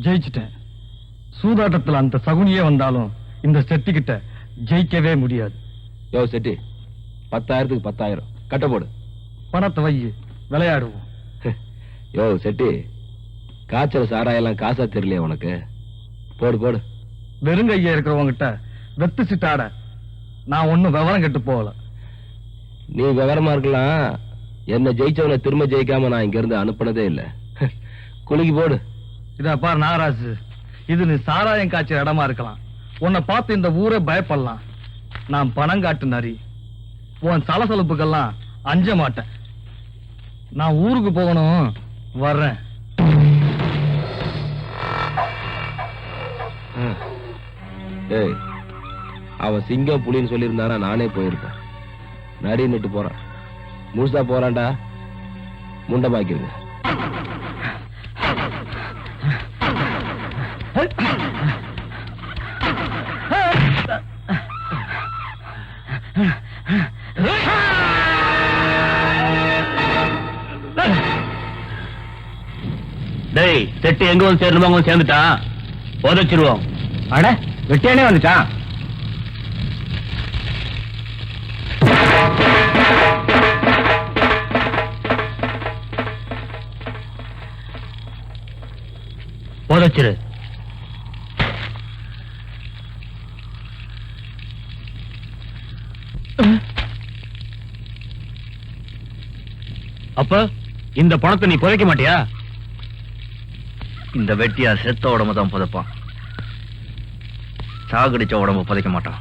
ஜெயிச்சிட்டேன். சூதாட்டத்தில் அந்த சகுனியே வந்தாலும் இந்த செட்டி கிட்ட ஜெயிக்கவே முடியாது. யோ செட்டி, 10,000க்கு 10,000 கட்ட போடு. பணத்தை வை, விளையாடுவோம். யோ செட்டி, காய்ச்சல் சாராயெல்லாம் காசா தெரியலையா உனக்கு? போடு போடு. வெறுங்கையா இருக்கிறவங்கிட்ட வெத்து சிட்டாட நான் ஒன்னும் விவரம் கெட்டு போகல. நீ விவரமா இருக்கலாம், என்ன ஜெயிச்சவனை திரும்ப ஜெயிக்காம நான் இங்க இருந்து அனுப்பினதே இல்ல. குலுக்கி போடு. இத பாரு நாகராஜு, இது நீ சாராயம் காய்ச்சல் இடமா இருக்கலாம். உன்னை பார்த்து இந்த ஊரே பயப்படலாம். நான் பணம் காட்டு நரி. உன் சலசலப்புக்கெல்லாம் அஞ்ச மாட்டேன். நான் ஊருக்கு போகணும், வர்றேன். ஏய், அவன் சிங்கம் புலின்னு சொல்லியிருந்தானா நானே போயிருப்பேன். நரின்னுட்டு போறான். முழுசா போறான்டா, முண்டை பாக்கிருங்க. டேய், செட்டு எங்க வந்து சேரணுமோ சேர்ந்துட்டான், உதச்சிருவோம். அட, வெட்டியானே வந்துட்டான். உதச்சிரு. அப்ப இந்த பணத்தை நீ புதைக்க மாட்டியா? இந்த வெட்டியா செத்த உடம்பு தான் புதைப்பான், சாகடிச்ச உடம்பு புதைக்க மாட்டான்.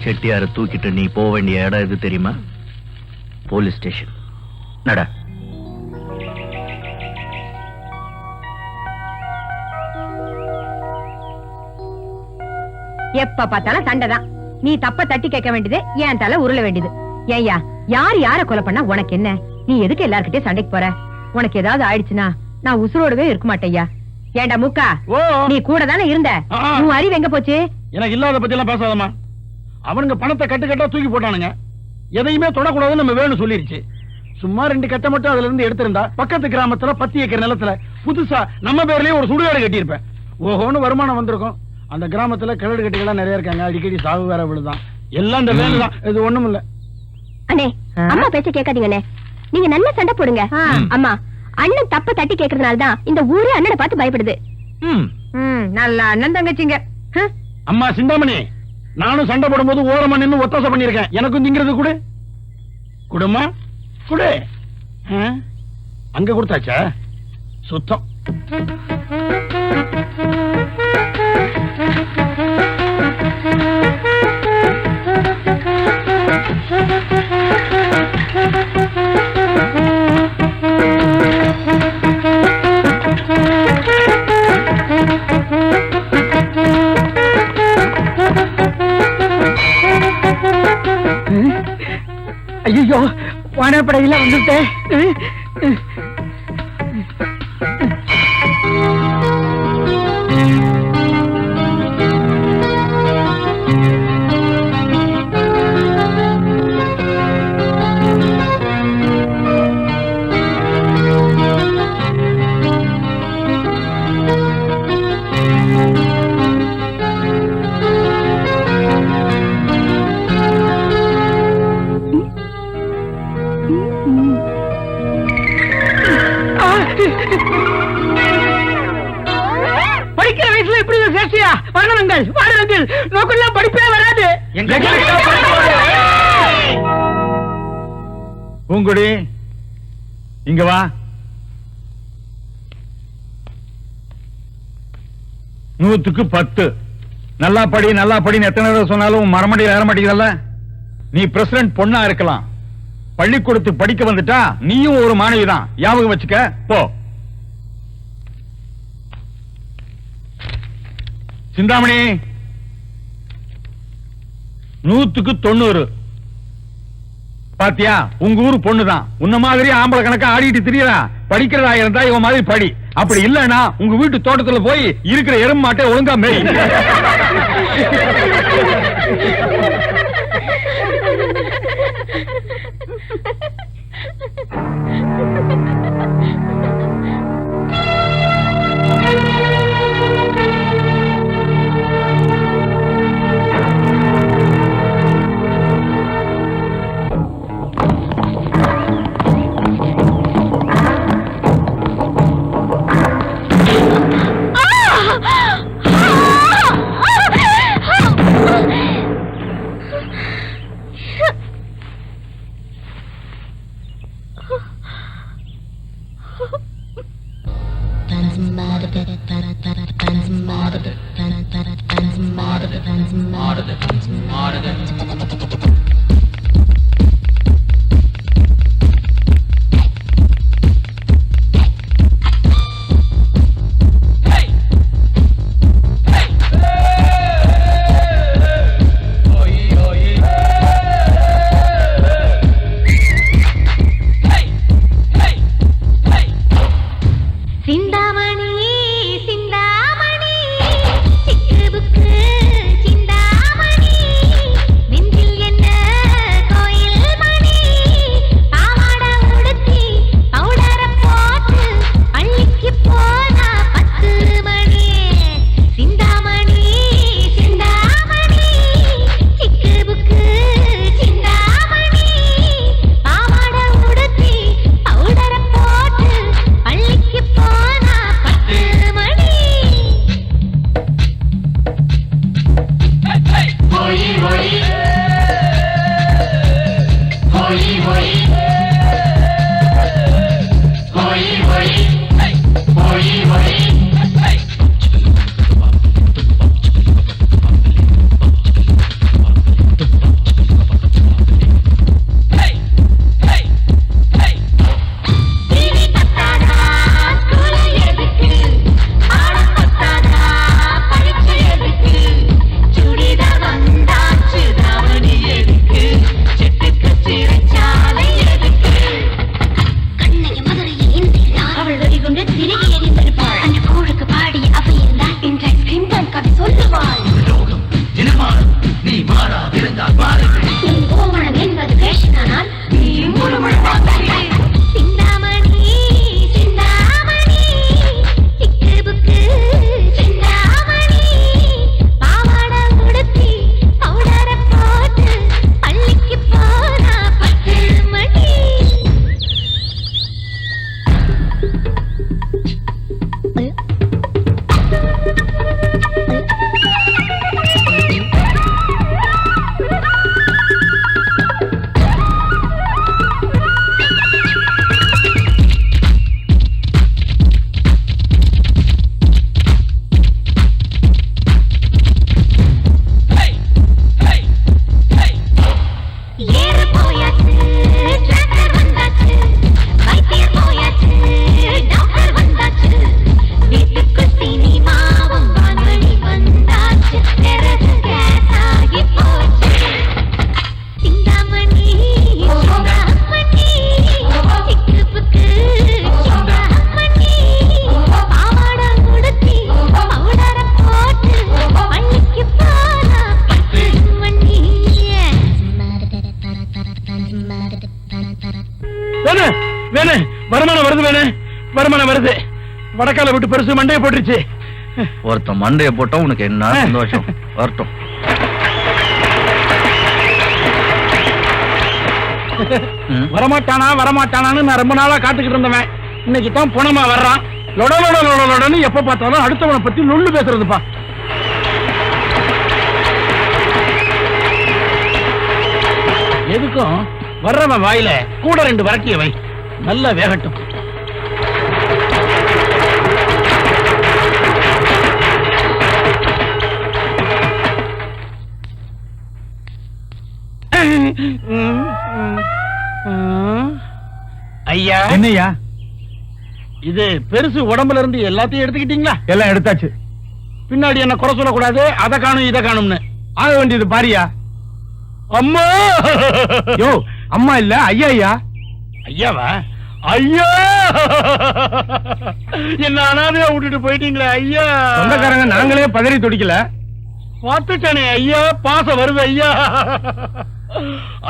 செட்டியார தூக்கிட்டு நீ போக வேண்டிய இடம் எது தெரியுமா? Police station. நட. எப்ப பார்த்தாலும் சண்டைதான். நீ தப்ப தட்டி கேட்க வேண்டியது, என் தலை உருள வேண்டியது. ஏய்யா, யார் யார கொலை பண்ணா உனக்கு என்ன? நீ எதுக்கு எல்லார்கிட்டயும் சண்டைக்கு போற? உனக்கு ஏதாவது ஆயிடுச்சுன்னா நான் உசுரோடவே இருக்க மாட்டேயா. ஏண்டா மூக்கா, நீ கூட தானே இருந்த, உன் அறிவு எங்க போச்சு? எனக்கு இல்லாத பத்தி எல்லாம் பேசாதம்மா. அவனுங்க பணத்தை கட்டுக்கட்டா தூக்கி போட்டானுங்க. எதையுமே தொடக்கூடாதுன்னு நம்ம வேணும் சொல்லிருச்சு. சும்மா 2 கட்டை மட்டும் அதுல இருந்து எடுத்திருந்தா பக்கத்து கிராமத்துல 10 ஏக்கர் நிலத்துல புதுசா நம்ம பேர்லயே ஒரு சுடுகாடு கட்டியிருப்பேன். ஓஹோன்னு வருமானம் வந்திருக்கும். அந்த கிராமத்துல கிழடு கட்டிகளா நிறைய இருக்காங்க. அடிக்கடி சாவு வேற விழுதான். எல்லாம் இந்த வேலைதான். இது ஒண்ணும் இல்ல. அண்ணே, அம்மா பேச்ச கேட்காதீங்கண்ணே. நீங்க நல்ல சண்டை போடுங்க. அம்மா, அண்ணன் தப்ப தட்டி கேக்குறதுனாலதான் இந்த ஊரே அண்ணனை பார்த்து பயப்படுது. நல்ல அண்ணன் தங்கச்சிங்க. அம்மா சிந்தாமணி, நானும் சண்டை போடும்போது ஓரமா நின்னு ஒத்தாசை பண்ணிருக்கேன். எனக்கும் திங்கிறது கூட குடுமா குடு. அங்க கொடுத்தாச்சா? சுத்தம். ஐயோ, வானப்படையில வந்துட்டேன். படிக்கிற வயசுல இப்படி சேஷ்டியா? வானவங்கள் வானவங்கள் நோக்கெல்லாம் படிப்பே வராது. பூங்குடி, இங்க வா. 100க்கு 10. நல்லா படி நல்லா படின்னு எத்தனை தடவை சொன்னாலும் மரமடியில் ஏற மாட்டேங்குதல்ல. நீ பிரசிடென்ட் பொண்ணா இருக்கலாம், பள்ளிக்கூடத்துக்கு படிக்க வந்துட்டா நீயும் ஒரு மாணவி தான். ஞாபகம் வச்சுக்க. போ. சிந்தாமணி, 100க்கு 90. பாத்தியா, உங்க ஊரு பொண்ணுதான். உன்ன மாதிரி ஆம்பளை கணக்கா ஆடிட்டு திரியறா. படிக்கிறதா இருந்தா இவன் மாதிரி படி. அப்படி இல்லன்னா உங்க வீட்டு தோட்டத்துல போய் இருக்கிற எறும்பு மாட்டை ஒழுங்கா மேய். வருமானம் வருது. வடக்கால விட்டு பெருசு மண்டையை போட்டுருச்சு. ஒருத்தன் மண்டைய போட்டா உனக்கு என்ன சந்தோஷம். வரட்டும். வரமாட்டானான்னு நான் ரொம்ப நாளா காத்துக்கிட்டு இருந்தவன். இன்னைக்கு தான் புனமா வர்றான். லொடன்னு எப்ப பார்த்தாலும் அடுத்தவனை பத்தி நொல்லு பேசுறதுப்பா. எதுக்கும் வர்றவன் வாயில கூட 2 வரட்டிய வை, நல்லா வேகட்டும். ஐயா, என்னையா இது பெருசு உடம்புல இருந்து எல்லாத்தையும் எடுத்துக்கிட்டீங்களா? எல்லாம் எடுத்தாச்சு. பின்னாடி என்ன குறை சொல்லக்கூடாது, அதை காணும் இதை காணும்னு. ஆக வேண்டியது பாரியா. அம்மா யோ, அம்மா இல்ல ஐயா. ஐயா ஐயாவா? ஐயா, என்ன அனாதையா விட்டுட்டு போயிட்டீங்களே ஐயா. சொந்தக்காரங்க நாங்களே பதறி துடிக்கல. பார்த்துட்டானே ஐயா, பாசம் வருது ஐயா.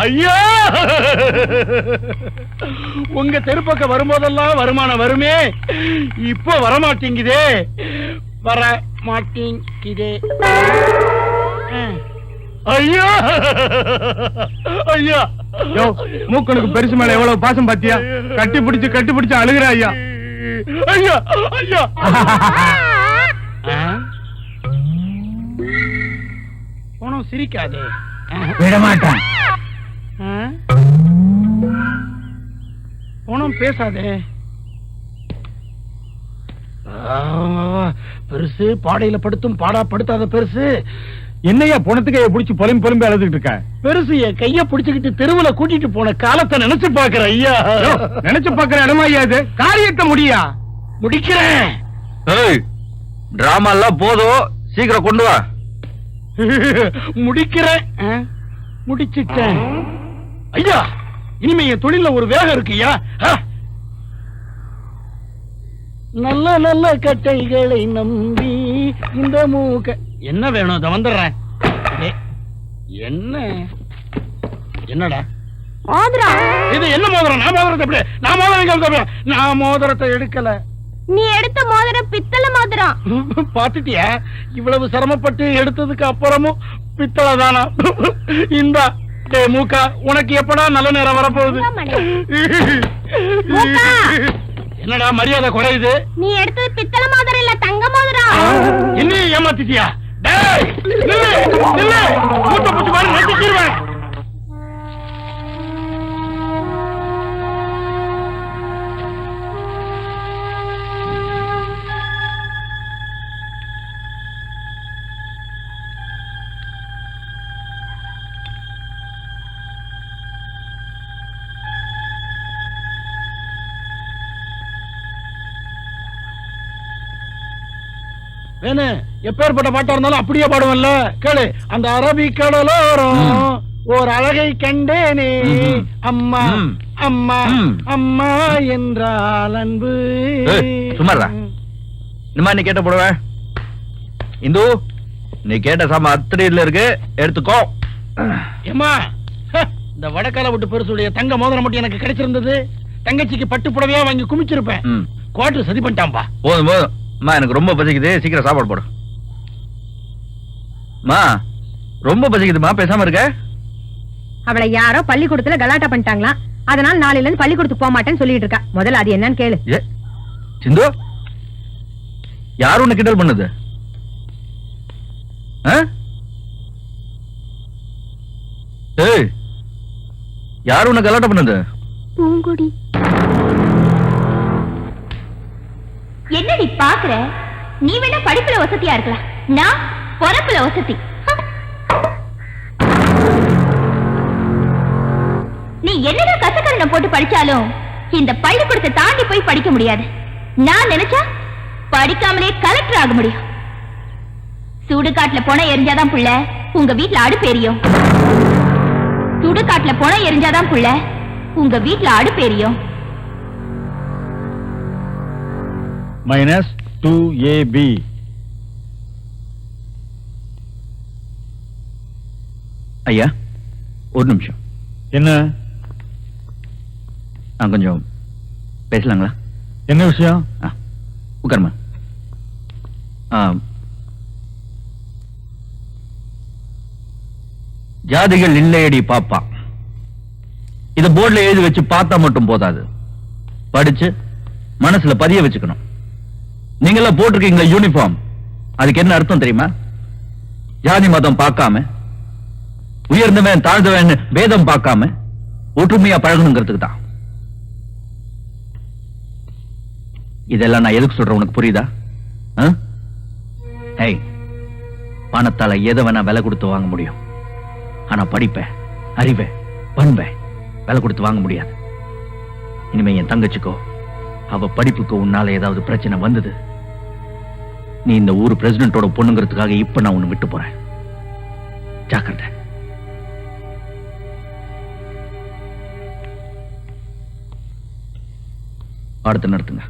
ஐயா, உங்க தெருப்பக்கம் வரும்போதெல்லாம் வருமானம் வருமே, இப்ப வரமாட்டேங்குதே. வர மாட்டேங்குதே ஐயா. ஐயா, யோ, மூக்கனுக்கு பெருசு மேல எவ்வளவு பாசம் பாத்தியா? கட்டி பிடிச்சு அழுகிற ஐயா. ஐயா, ஐயா. போனோம் சிரிக்காதே. விடமாட்டான். போனோம் பேசாதே. பெருசு பாடையில படுத்தும் பாடா படுத்தாத பெருசு. என்னையா போனதுக்கு பிடிச்சி பொலம்பி அழுதுகிட்டு இருக்க? பெருசு என் கைய பிடிச்சுக்கிட்டு தெருவுல கூட்டிட்டு போன காலத்தை நினைச்சு பாக்குற ஐயா. நினைச்சு பாக்குற இடமா ஐயா இது? காரியத்தை முடியா? முடிக்கிறேன். டிராமா எல்லாம் போதும், சீக்கிரம் கொண்டு வா. முடிக்கிறேன். முடிச்சிட்டேன் ஐயா. இனிமே என் தொழில ஒரு வேகம் இருக்குயா. நல்ல நல்ல கட்டைகளை நம்பி இந்த மூக்க. என்ன வேணும்? இத வந்துடுறேன். என்ன என்னடா மோதிரம்? இது என்ன மோதிரம்? நான் மோதிரத்தை எப்படி? நான் மோதிரம் நான் மோதிரத்தை எடுக்கல. நீ எடுத்த மோதிரம் பித்தளை மோதிரம். பாத்துட்டியா? இவ்வளவு சிரமப்பட்டு எடுத்ததுக்கு அப்புறமும் பித்தளை தானா? இந்தா மூக்கா, உனக்கு எப்படா நல்ல நேரம் வரப்போகுது? என்னடா மரியாதை குறையுது? நீ எடுத்தது பித்தளை மோதிரம் இல்ல, தங்க மோதிரம். என்ன ஏமாத்திட்டியா? மூட்டை பூச்சி மாதிரி நட்டிக்கிடுவேன். வேணு, எப்பேற்பட்ட பாட்டா இருந்தாலும் அப்படியே பாடுவல்ல. கேளு. அந்த அரபிக் கடலோரம் ஓர் அழகை கண்டேனே, அம்மா அம்மா அம்மா என்றால் அன்பு. சும்மாடா. நீ கேட்ட போடுவ. இந்து, நீ கேட்ட சாம அத்திரியில இருக்கு, எடுத்துக்கோ. ஏம்மா, இந்த வடக்கால விட்டு பெருசுடைய தங்க மோதிரம் மட்டும் எனக்கு கிடைச்சிருந்தது, தங்கச்சிக்கு பட்டு புடவையா வாங்கி குமிச்சிருப்பேன். குவார்டர் சதி பண்ணிட்டான்பா. போதும் போதும். அம்மா, எனக்கு ரொம்ப பசிக்குது, சீக்கிரம் சாப்பாடு போடு. மா, ரொம்ப பசிக்குதுமா, பேசாம இருக்க. அவளை யாரோ பள்ளிக்கூடத்துல கலாட்டா பண்ணிட்டாங்களாம், அதனால நாளையில இருந்து பள்ளிக்கூடத்துக்கு போக மாட்டேன்னு சொல்லிட்டு இருக்கா. முதல்ல அது என்னன்னு கேளு. ஏ சிந்து, யாரு உன்னை கிண்டல் பண்ணுது? ஏய், யாரு உன்னை கலாட்டா பண்ணுது? பூங்குடி. என்ன நீ பாக்குற? நீ வேணா படிப்புல வசதியா இருக்கலாம், நான் பொறப்புல வசதி. நீ என்னடா கசக்கரணம் போட்டு படிச்சாலும் இந்த பள்ளிக்கூடத்தை தாண்டி போய் படிக்க முடியாது. நான் நினைச்சா படிக்காமலே கலெக்டர் ஆக முடியும். சுடுகாட்டுல போன எரிஞ்சாதான் புள்ள உங்க வீட்டுல அடுப்பு எரியும். சுடுகாட்டுல போன எரிஞ்சாதான் புள்ள உங்க வீட்டுல அடுப்பு எரியும். -2AB. ஐயா, ஒரு நிமிஷம். என்ன? நான் கொஞ்சம் பேசலாங்களா? என்ன விஷயம்? உட்காருமா. ஜாதிகள் இல்லையடி பாப்பா. இத போர்டுல எழுதி வச்சு பார்த்தா மட்டும் போதாது, படிச்சு மனசுல பதிய வச்சுக்கணும். நீங்க எல்லாம் போட்டிருக்கீங்களா யூனிஃபார்ம், அதுக்கு என்ன அர்த்தம் தெரியுமா? ஜாதி மதம் பார்க்காம, உயர்ந்தவன் தாழ்ந்தவன் பேதம் பார்க்காம ஒற்றுமையா பழகணுங்கிறதுக்கு தான். இதெல்லாம் நான் எதுக்கு சொல்றேன் உனக்கு புரியுதா? ஏய், பணத்தால எதை வேணா விலை கொடுத்து வாங்க முடியும், ஆனா படிப்ப, அறிவை, பண்பை விலை கொடுத்து வாங்க முடியாது. இனிமே என் தங்கச்சிக்கோ அவ படிப்புக்கு உன்னால ஏதாவது பிரச்சனை வந்தது, நீ இந்த ஊர் பிரசிடென்ட்டோட பொண்ணுங்கிறதுக்காக இப்ப நான் உன்னை விட்டு போறேன். ஜாக்கிரதை. அடுத்து நிறுத்துங்க.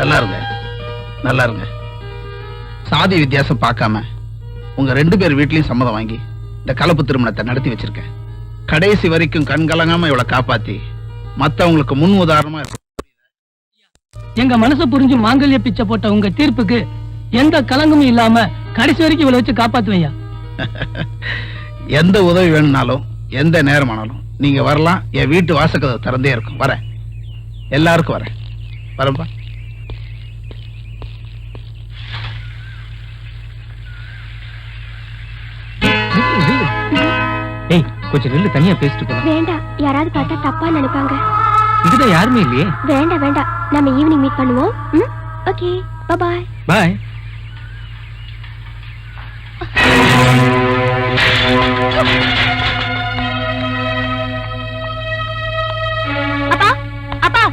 நல்லா இருங்க, நல்லா இருங்க. சாதி வித்தியாசம் பார்க்காம உங்க 2 பேர் வீட்லயும் சம்மதம் வாங்கி இந்த கலப்பு திருமணத்தை நடத்தி வச்சிருக்கேன். கடைசி வரைக்கும் கண் கலங்காம இவளை காப்பாத்தி மத்தவங்களுக்கு முன் உதாரணமா இருக்கும். எங்க மனசு புரிஞ்சு மாங்கல்ய பிச்சை போட்ட உங்க தீர்ப்புக்கு எந்த கலங்கமும் இல்லாம கடைசி வரைக்கும் இவளை வச்சு காப்பாத்துவையா. எந்த உதவி வேணும்னாலும் எந்த நேரமானாலும் நீங்க வரலாம். என் வீட்டு வாசக்கதவு திறந்தே இருக்கும். வரேன், எல்லாருக்கும் வரேன். வரப்பா. ஏய், கொஞ்சம் நில்லு, தனியா பேசிட்டு போலாம். வேண்டாம், யாராவது பார்த்தா தப்பா நினைப்பாங்க. இதுதான் யாருமே இல்லையே. வேண்டாம் வேண்டாம், நம்ம ஈவினிங் மீட் பண்ணுவோம். Okay, bye bye. அப்பா அப்பா,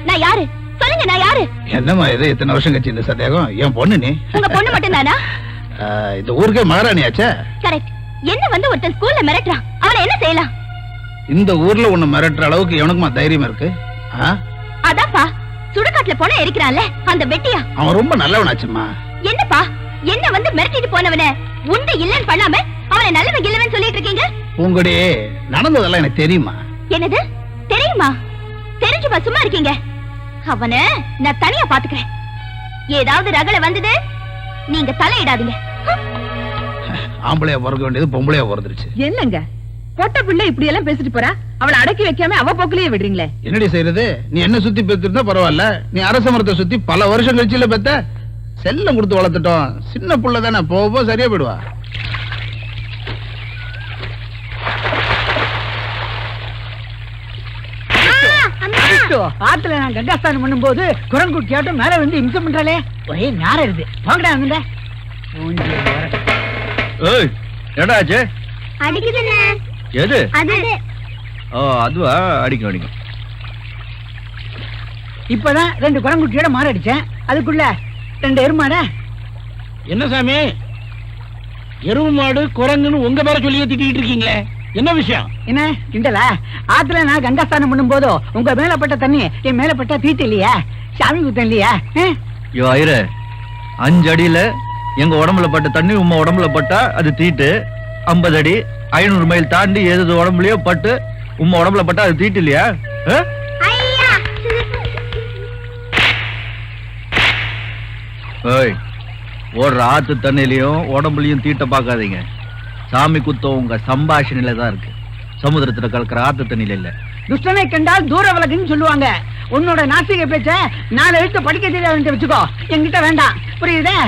நான் யாரு சொல்லுங்க, நான் யாரு? என்னம்மா இது இத்தனை வருஷம் கழிச்சு இந்த சந்தேகம்? என் பொண்ணு நீ? உங்க பொண்ணு மட்டும் தானா? இந்த ஊருக்கே மகாராணியாச்சே. கரெக்ட். என்ன வந்து ஒருத்தன் ஸ்கூல்ல மிரட்டுறான், அவனை என்ன செய்யலாம்? இந்த ஊர்ல உன்னை மிரட்டுற அளவுக்கு எவனுக்குமா தைரியம் இருக்கு? அதான்ப்பா, சுடுகாட்டுல போன எரிக்கிறான்ல அந்த வெட்டியா, அவன் ரொம்ப நல்லவனாச்சுமா. என்னப்பா, என்ன வந்து மிரட்டிட்டு போனவன உண்டு இல்லன்னு பண்ணாம அவனை நல்லவன் இல்லவன் சொல்லிட்டு இருக்கீங்க? உங்கடி நடந்ததெல்லாம் எனக்கு தெரியுமா. என்னது தெரியுமா? தெரிஞ்சுப்பா சும்மா இருக்கீங்க. அவனை நான் தனியா பாத்துக்கிறேன். ஏதாவது ரகல வந்தது நீங்க தலையிடாதீங்க. ஆம்பளையா பிறக்க வேண்டியது பொம்பளையா பிறந்துருச்சு. என்னங்க பொட்ட பிள்ளை இப்படி எல்லாம் பேசிட்டு போறா, அவளை அடக்கி வைக்காம அவ போக்குலயே விடுறீங்களே. என்னடி செய்யறது? நீ என்ன சுத்தி பெத்திருந்தா பரவாயில்ல, நீ அரச மரத்தை சுத்தி பல வருஷம் கழிச்சுல பெத்த. செல்லம் கொடுத்து வளர்த்துட்டோம், சின்ன புள்ள தானே, போக சரியா போயிடுவா. ஆத்துல நான் கங்காஸ்தானம் பண்ணும் போது குரங்குட்டியாட்டும் மேல வந்து இம்சம் பண்றாளே, ஒரே நேரம் இருக்கு. போங்கடா அங்க. ஏய், என்னடா ஆச்சு? அடிக்குதுண்ணே. எது? அது அதுவா? அடிக்கும் அடிக்கும். இப்பதான் 2 குரங்குட்டியோட மாற அடிச்சேன், அதுக்குள்ள 2 எருமாட. என்ன சாமி, எருவு மாடு குரங்குன்னு உங்க பேர சொல்லியே திட்டிட்டு இருக்கீங்களே, என்ன விஷயம்? என்ன கிண்டலா? ஆத்துல நான் கங்காஸ்தானம் பண்ணும் போதோ உங்க மேலப்பட்ட தண்ணி என் மேலப்பட்ட தீட்டு இல்லையா, சாமி குத்தம் இல்லையா? ஐயோ ஐயரே, 5 அடியில எங்க உடம்புல பட்ட தண்ணி உம்ம உடம்புல பட்டா அது தீட்டு. 50 அடி 500 மைல் தாண்டி எது உடம்புலயோ பட்டு உம்ம உடம்புல பட்டா அது தீட்டு இல்லையா? ஏய், ஓடுற ஆத்து தண்ணிலையும் உடம்புலயும் தீட்ட பார்க்காதீங்க. சாமி குத்தம் உங்க சம்பாஷணையில தான் இருக்கு, சமுதிரத்துல கலக்கிற ஆத்து தண்ணியில இல்ல. துஷ்டனை கண்டால் தூர விலகுன்னு சொல்லுவாங்க. உன்னோட நாசிக பேச்ச 4 எழுத்து படிக்க தெரியாது வச்சுக்கோ, என்கிட்ட வேண்டாம், புரியுதே?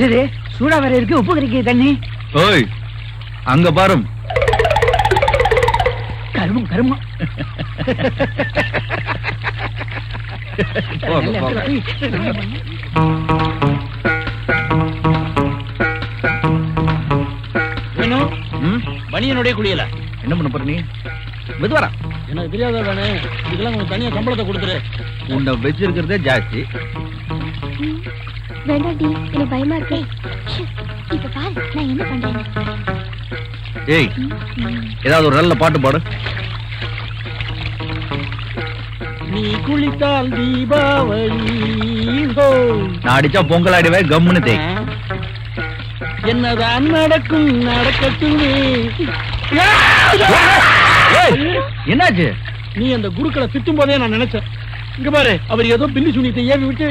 இது சூடா வர இருக்கு, உப்பு கறிக்க தண்ணி. ஓய், அங்க பாரும். கருமம் கருமம். போங்க, போங்க. பனியனுடைய குளியல. என்ன பண்ண போற நீ? மெதுவாரா. எனக்கு தெரியாத வேணே, இதுக்கெல்லாம் கொஞ்சம் தனியா சம்பளத்தை கொடுத்துரு. உன்னை வச்சிருக்கிறதே ஜாஸ்தி. வேண்டாண்டி, எனக்கு பயமா இருக்கு. இப்ப பாரு நான் என்ன பண்றேன். ஏய், ஏதாவது ஒரு நல்ல பாட்டு பாடு. நீ குளித்தால் தீபாவளி, நான் அடிச்சா பொங்கல் ஆடிவே கம்முன்னு தேய். என்னதான் நடக்கும் நடக்கட்டுமே. என்னாச்சு? நீ அந்த குருக்களை திட்டும் போதே நான் நினைச்சேன். இங்க பாரு, அவர் ஏதோ பில்லி சுனித்தை ஏவி விட்டு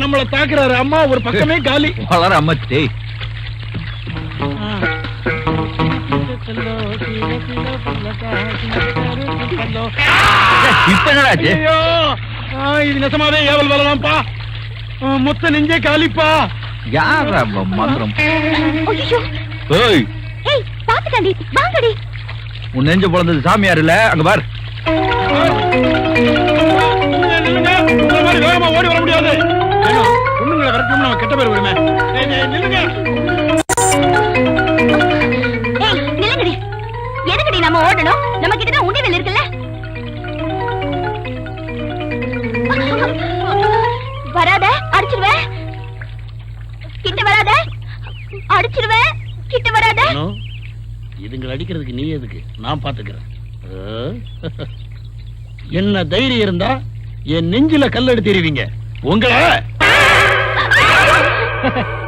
நம்மள தாக்குறாரு. அம்மா ஒரு பக்கமே காலி. வளர அம்மா தேய். இப்ப என்னடாச்சு? இது நெசமாவே ஏவல் வரலாம்ப்பா. மொத்த நெஞ்சே காலிப்பா. யாரா மந்திரம்? ஐயோ ஏய், ஏய் பாத்துட்டாண்டி, வாங்கடி. உன் நெஞ்சு பொழந்தது சாமியார் இல்ல, அங்க பார். வேகமா ஓடி வர முடியாது. பொண்ணுங்களை வரட்டும், நம்ம கெட்ட பேர் வருமே. நில்லுங்க. ஏய் நில்லுங்கடி. எதுக்குடி நம்ம ஓடணும்? நம்ம கிட்ட தான் உண்டியல் இருக்குல்ல. வராத, அடிச்சிருவேன். கிட்ட வராத, அடிச்சிருவேன். கிட்ட வராத. இதுங்களை அடிக்கிறதுக்கு நீ எதுக்கு? நான் பாத்துக்கிறேன். என்ன தைரியம் இருந்தா என் நெஞ்சில கல் எடுத்துருவீங்க. உங்களை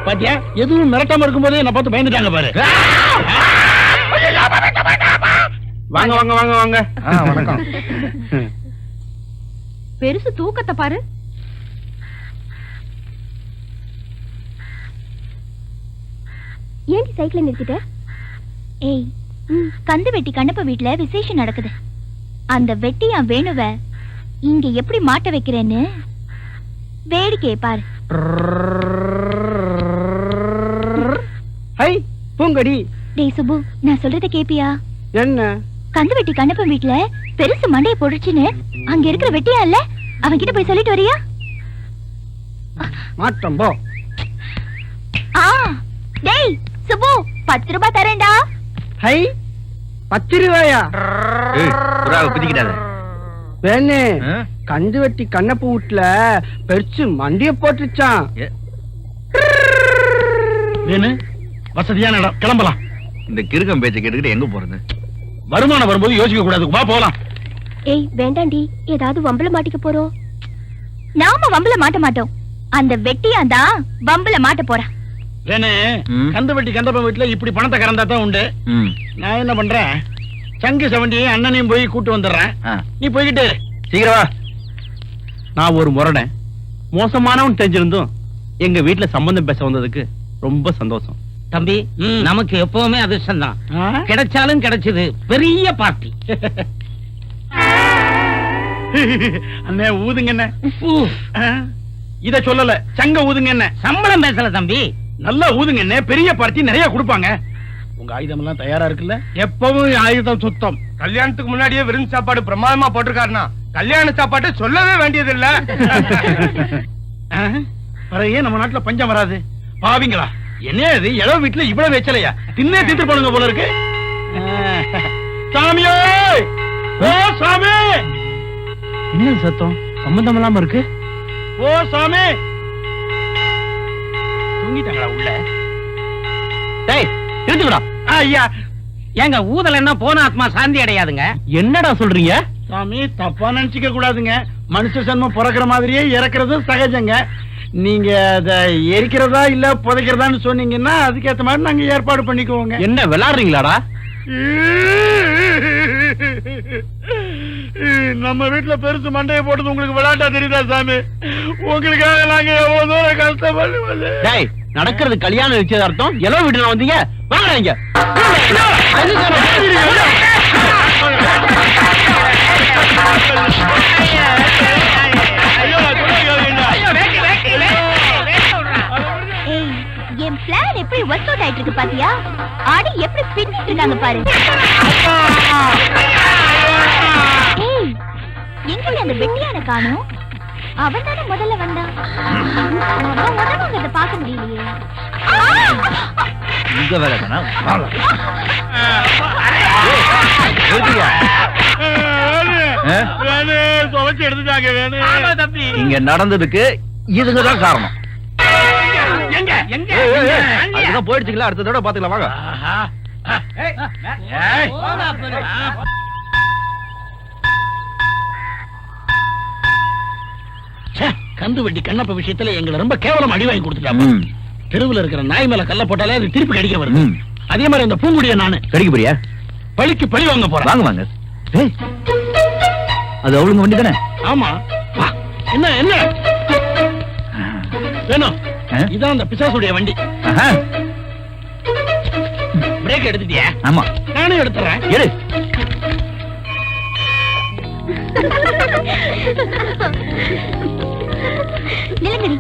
பாத்தியா, எதுவும் மிரட்டாம இருக்கும் போதே என்ன பார்த்து பயந்துட்டாங்க பாரு. வாங்க வாங்க வாங்க வாங்க. வணக்கம். பெருசு தூக்கத்தை பாரு. ஏன் சைக்கிள் நிறுத்திட்ட? ஏய், கந்து வெட்டி கண்ணப்ப வீட்டுல விசேஷம் நடக்குது. அந்த வெட்டியா வேணுவ இங்க எப்படி மாட்ட வைக்கிறேன்னு வேடிக்கை பாரு. ஹை பூங்கடி. டேய் சுபு, நான் சொல்றத கேப்பியா? என்ன? கந்து வெட்டி கண்ணப்ப வீட்டுல பெருசு மண்டைய போடுச்சுன்னு அங்க இருக்கிற வெட்டியா இல்ல, அவன் கிட்ட போய் சொல்லிட்டு வரியா? மாற்றம் போ. டேய் சுபு, 10 ரூபாய் தரேன்டா. ஹை 10 ரூபாயா? ஏய், புறாவை பிதிக்கிட்டாத. வேணே, ஆ? கந்து வெட்டி கண்ணப்ப வீட்டுல பெருசு மண்டிய போட்டுச்சான். வேணு, வசதியான இடம், கிளம்பலாம். இந்த கிறுக்கம் பேச்சை கேட்டுக்கிட்டு எங்க போறது? வருமானம் வரும்போது யோசிக்க கூடாது. வா போலாம். ஏய் வேண்டாண்டி, ஏதாவது வம்பல மாட்டிக்க போறோம். நாம வம்பல மாட்ட மாட்டோம். அந்த வெட்டியா தான் வம்பல மாட்ட போறான். வேணு, கந்து வெட்டி கந்தப்ப வீட்டுல இப்படி பணத்தை கறந்தா தான் உண்டு. நான் என்ன பண்றேன், சங்கு செவண்டியும் அண்ணனையும் போய் கூட்டு வந்துடுறேன். நீ போய்கிட்டு சீக்கிரம் வா. நான் ஒரு முரடன், மோசமானவன் தெரிஞ்சிருந்தும் எங்க வீட்டுல சம்பந்தம் பேச வந்ததுக்கு ரொம்ப சந்தோஷம். தம்பி, நமக்கு எப்பவுமே அதிர்ஷ்டம் தான். கிடைச்சாலும் கிடைச்சது பெரிய பார்ட்டி. அண்ணே ஊதுங்க என்ன. இத சொல்லல, சங்க ஊதுங்க என்ன. சம்பளம் பேசல தம்பி, நல்லா ஊதுங்க என்ன. பெரிய பார்ட்டி நிறைய கொடுப்பாங்க. உங்க ஆயுதம் எல்லாம் தயாரா இருக்குல்ல? எப்பவும் ஆயுதம் சுத்தம். கல்யாணத்துக்கு முன்னாடியே விருந்து சாப்பாடு பிரமாதமா போட்டிருக்காருனா கல்யாண சாப்பாடு சொல்லவே வேண்டியது இல்ல. ஏன் நம்ம நாட்டுல பஞ்சம் வராது? பாவிங்களா, என்ன இது இளவு வீட்டுல இவ்வளவு வச்சலையா? தின்னே தீத்து போடுங்க போல இருக்கு. சாமியே, ஓ சாமி. என்ன சத்தம் சம்பந்தம் இல்லாம இருக்கு? ஓ சாமி, தூங்கிட்டாங்களா உள்ள? டேய் எடுத்துக்கடா. ஐயா ஏங்க ஊதல் என்ன போன ஆத்மா சாந்தி அடையாதுங்க. என்னடா சொல்றீங்க? சாமி தப்பா நினைச்சுக்க கூடாதுங்க. மனுஷ ஜன்மம் பிறக்கிற மாதிரியே இறக்குறது சகஜங்க. நீங்க அத எரிக்கிறதா இல்ல புதைக்கிறதான்னு சொன்னீங்கன்னா அதுக்கேற்ற மாதிரி நாங்க ஏற்பாடு பண்ணிக்குவோங்க. என்ன விளையாடுறீங்களாடா? நம்ம வீட்டுல பெருசு மண்டையை போட்டது உங்களுக்கு விளையாட்டா தெரியுதா சாமி? உங்களுக்காக நாங்க எவ்வளவு தூரம் கஷ்டப்படுவது. டேய், நடக்கிறது கல்யாண நிச்சயதார்த்தம். எவ்வளவு வீட்டுல வந்தீங்க? வாங்கடா இங்க. என் பிளான் எப்படி ஒர்க் அவுட் ஆயிட்டு இருக்கு பாத்தியா? ஆடி எப்படி பின்னிட்டு இருக்காங்க பாரு. ஏய், எங்க அந்த வெட்டியான காணோம்? அவன் தானே முதல்ல வந்தான். அவன் உதவுங்கிறத பார்க்க முடியலையே. இங்க வேற தானா? இங்க நடந்ததுக்கு இதுங்கதான் காரணம். அதுதான் போயிடுச்சுங்களா, அடுத்த தடவை பாத்துக்கலாம் வாங்க. கந்து வெட்டி கண்ணப்ப விஷயத்துல எங்களை ரொம்ப கேவலம் அடி வாங்கி கொடுத்துட்டாங்க. தெருவுல இருக்கிற நாய் மேல கல்ல போட்டாலே அது திருப்பி கடிக்க வருது. அதே மாதிரி அந்த பூங்குடிய நானு கடிக்க போறியா? பழிக்கு பழி வாங்க போறேன். வாங்க வாங்க. அது அவளுங்க வண்டி தானே? ஆமா. என்ன என்ன வேணும்? இதான் அந்த பிசாசுடைய வண்டி. பிரேக் எடுத்துட்டியா? ஆமா, நானும் எடுத்துறேன். எடு. நிலங்கரி,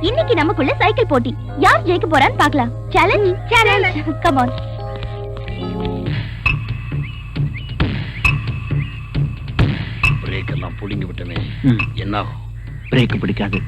இன்னைக்கு நமக்குள்ள சைக்கிள் போட்டி. யார் ஜெயிக்க போறான்னு பார்க்கலாம். Challenge challenge. Come on. Break எல்லாம் புடிங்கி விட்டனே. என்ன ஆகும்? பிரேக் பிடிக்காது.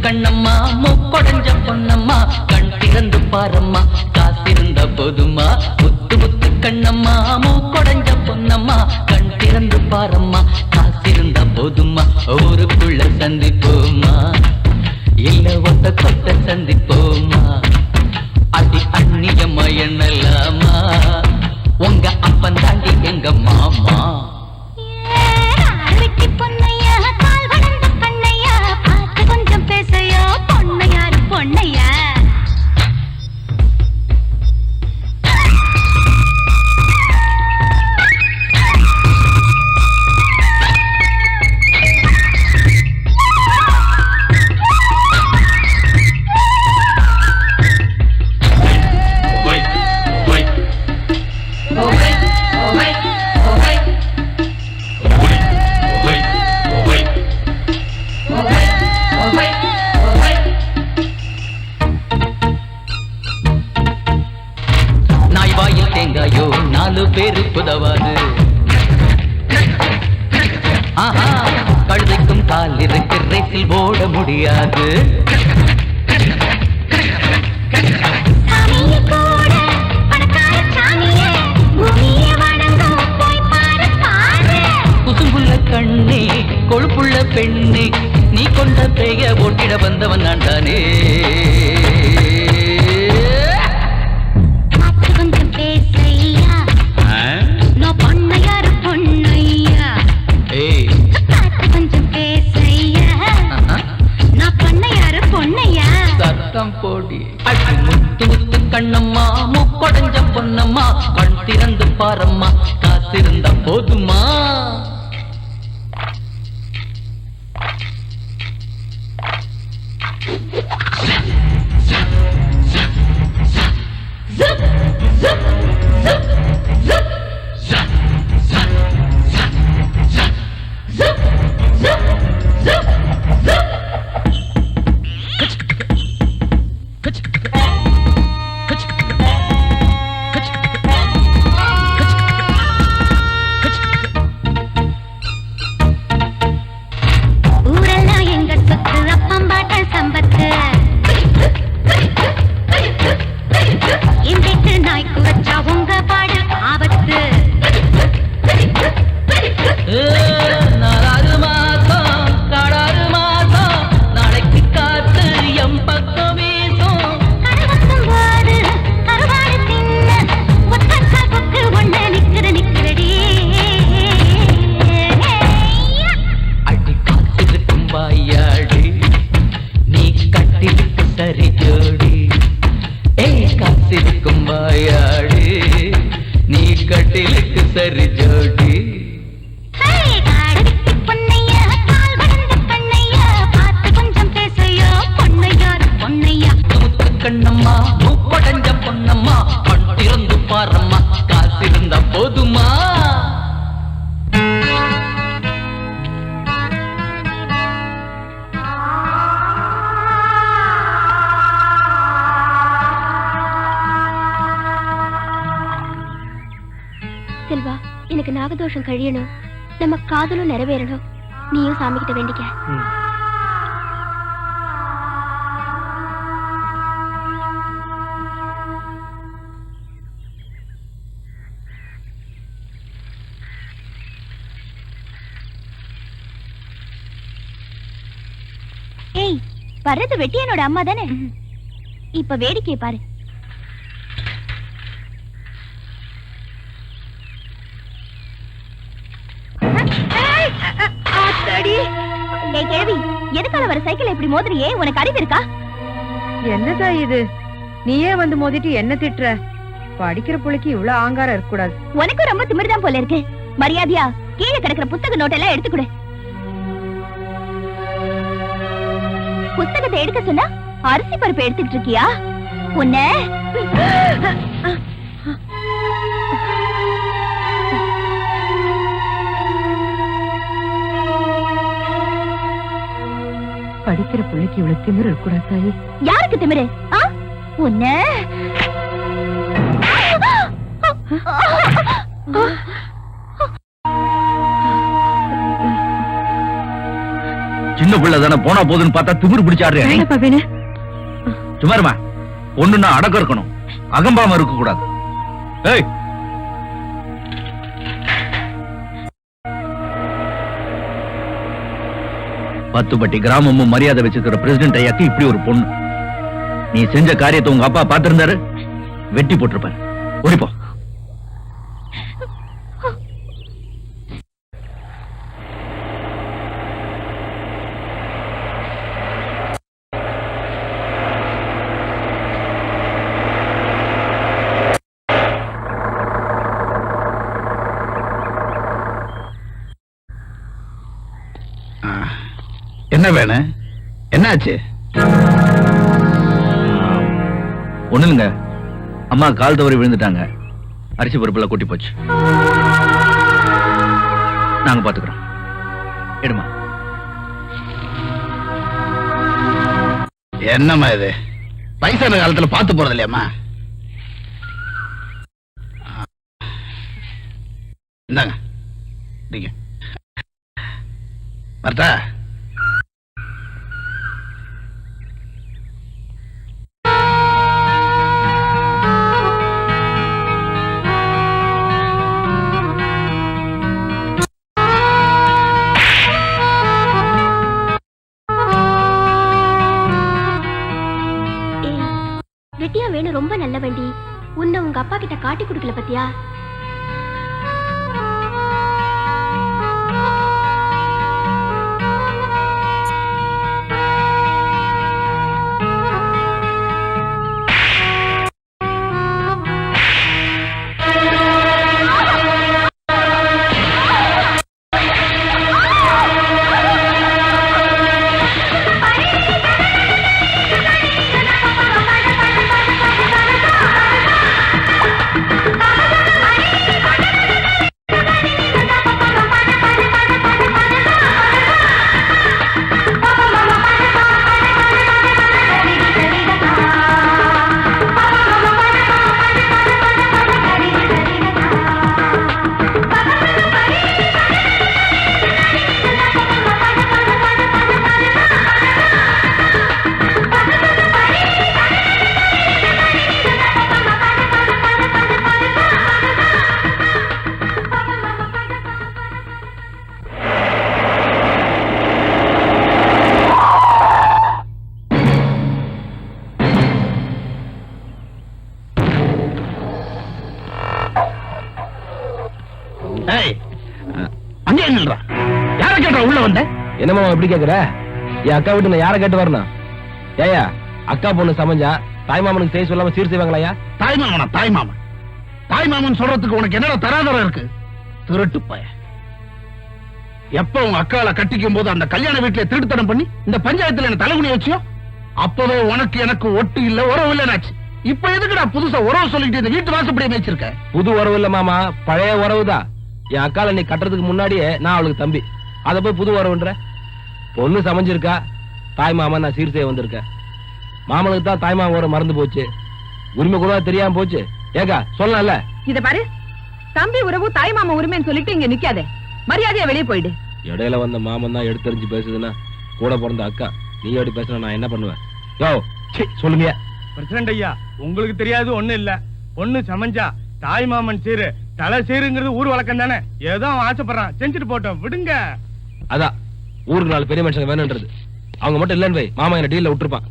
கண்ணம்மா மூக்கொடைஞ்ச பொன்னம்மா கண் திறந்து பாரம்மா காத்திருந்த போதுமா. முத்து முத்து கண்ணம்மா மூக்கொடைஞ்ச பொன்னம்மா கண் திறந்து பாரம்மா காத்திருந்த போதுமா. ஊருக்குள்ள சந்திப்போமா, இல்ல ஒத்த கொத்த சந்திப்போமா. அடி அந்நியம்மா என்னலாமா, உங்க அப்பன் தாண்டி எங்க மாமா. தேங்காயோ 4 பேருக்கு உதவாது. ஆஹா, கழுதைக்கும் கால் இருக்கு, ரேசில் ஓட முடியாது. குசும்புள்ள கண்ணே, கொழுப்புள்ள பெண்ணே, நீ கொண்ட பேய ஓட்டிட வந்தவன் நான் தானே. போடி முத்து முத்து கண்ணம்மா மூக்கொடைஞ்ச பொன்னம்மா கண் திறந்து பாரம்மா காத்திருந்த போதுமா. செல்வா, எனக்கு நாகதோஷம் கழியணும், நம்ம காதலும் நிறைவேறணும். நீயும் சாமி கிட்ட வேண்டிக்க. ஏய், வர்றது வெட்டியனோட அம்மா தானே? இப்ப வேடிக்கை பாரு. எதுக்கால வர சைக்கிள் இப்படி மோதுறியே? உனக்கு அறிவு இருக்கா? என்னதா இது? நீயே வந்து மோதிட்டு என்ன திட்டுற? படிக்கிற புள்ளைக்கு இவ்வளவு ஆங்காரம் இருக்க கூடாது. உனக்கும் ரொம்ப திமிர்தான் போல இருக்கு. மரியாதையா கீழே கிடக்கிற புத்தக நோட்டெல்லாம் எடுத்துக்கொடு. புத்தகத்தை எடுக்க சொன்னா அரிசி பருப்பு எடுத்துக்கிட்டு இருக்கியா? உன்ன படிக்கிற பிள்ளைக்கு இவ்வளவு திமிரு இருக்கக்கூடாது தாயி. யாருக்கு திமிரு? உன்ன சின்ன பிள்ளை தானே, போனா போதுன்னு பார்த்தா திமிரு பிடிச்சாடுறேன். சுமாருமா ஒண்ணுன்னா அடக்கம் இருக்கணும், அகம்பாம இருக்க கூடாது. ஏய், பத்துப்பட்டி கிராமமும் மரியாதை வச்சிருக்கிற பிரசிடென்ட் ஐயாக்கு இப்படி ஒரு பொண்ணு. நீ செஞ்ச காரியத்தை உங்க அப்பா பார்த்திருந்தாரு, வெட்டி போட்டிருப்பாரு. ஓடிப்போ. என்ன வேணும்? என்னாச்சு? ஒண்ணு இல்லைங்க, அம்மா கால் தவறி விழுந்துட்டாங்க, அரிசி பருப்புல கொட்டி போச்சு. நாங்க பாத்துக்கிறோம். எடுமா. என்னம்மா இது? வயசான காலத்துல பார்த்து போறது இல்லையாம்மா? இந்தாங்க, வரட்டா? வெட்டியா வேணும் ரொம்ப நல்ல வண்டி. உன்னை உங்க அப்பா கிட்ட காட்டி கொடுக்கல பத்தியா? யார கேட்ட உள்ள வந்த? என்னமா எப்படி கேக்குற? என் அக்கா வீட்டு நான் யார கேட்டு வரணும்? ஏயா, அக்கா பொண்ணு சமைஞ்சா தாய்மாமனுக்கு செய்ய சொல்லாம சீர் செய்வாங்களாயா? தாய்மாமனா? தாய்மாமன் தாய்மாமன் சொல்றதுக்கு உனக்கு என்னடா தராதரம் இருக்கு? திருட்டு பய. எப்ப உங்க அக்கால கட்டிக்கும் போது அந்த கல்யாண வீட்டுல திருட்டுத்தனம் பண்ணி இந்த பஞ்சாயத்துல என்ன தலைகுனி வச்சியோ அப்பவே உனக்கு எனக்கு ஒட்டு இல்ல, உறவு இல்லைனாச்சு. இப்ப எதுக்குடா புதுசா உறவு சொல்லிட்டு இந்த வீட்டு வாசப்படியே வச்சிருக்க? புது உறவு இல்ல மாமா, பழைய உறவுதான். என் அக்கால நீ கட்டுறதுக்கு முன்னாடியே நான் அவளுக்கு தம்பி. அத போய் புது உறவுன்ற? பொண்ணு சமைஞ்சிருக்கா, தாய் மாமா நான் சீர் செய்ய வந்திருக்கேன். மாமனுக்கு தான் தாய் மாமா உறவு மறந்து போச்சு, உரிமை கூட தெரியாம போச்சு. ஏக்கா சொல்லல. இத பாரு, தம்பி உறவு தாய் மாமா உரிமைன்னு சொல்லிட்டு இங்க நிக்காதே, மரியாதையா வெளியே போயிடு. இடையில வந்த மாமன் தான் எடுத்தறிஞ்சு பேசுதுன்னா கூட பிறந்த அக்கா நீ எப்படி பேசுற நான் என்ன பண்ணுவேன்? யோ சொல்லுங்க. பிரசிடண்ட் ஐயா, உங்களுக்கு தெரியாது ஒண்ணு இல்ல. பொண்ணு சமஞ்சா தாய் மாமன் சீரு தலை சீருங்கிறது ஊர் வழக்கம் தானே. ஏதோ அவன் ஆசைப்படுறான், செஞ்சுட்டு போட்டோம், விடுங்க. அதான் ஊருக்கு 4 பெரிய மனுஷங்க வேணும்ன்றது. அவங்க மட்டும் இல்லன்னு வை, மாமா என்ன டீல்ல விட்டுருப்பான்.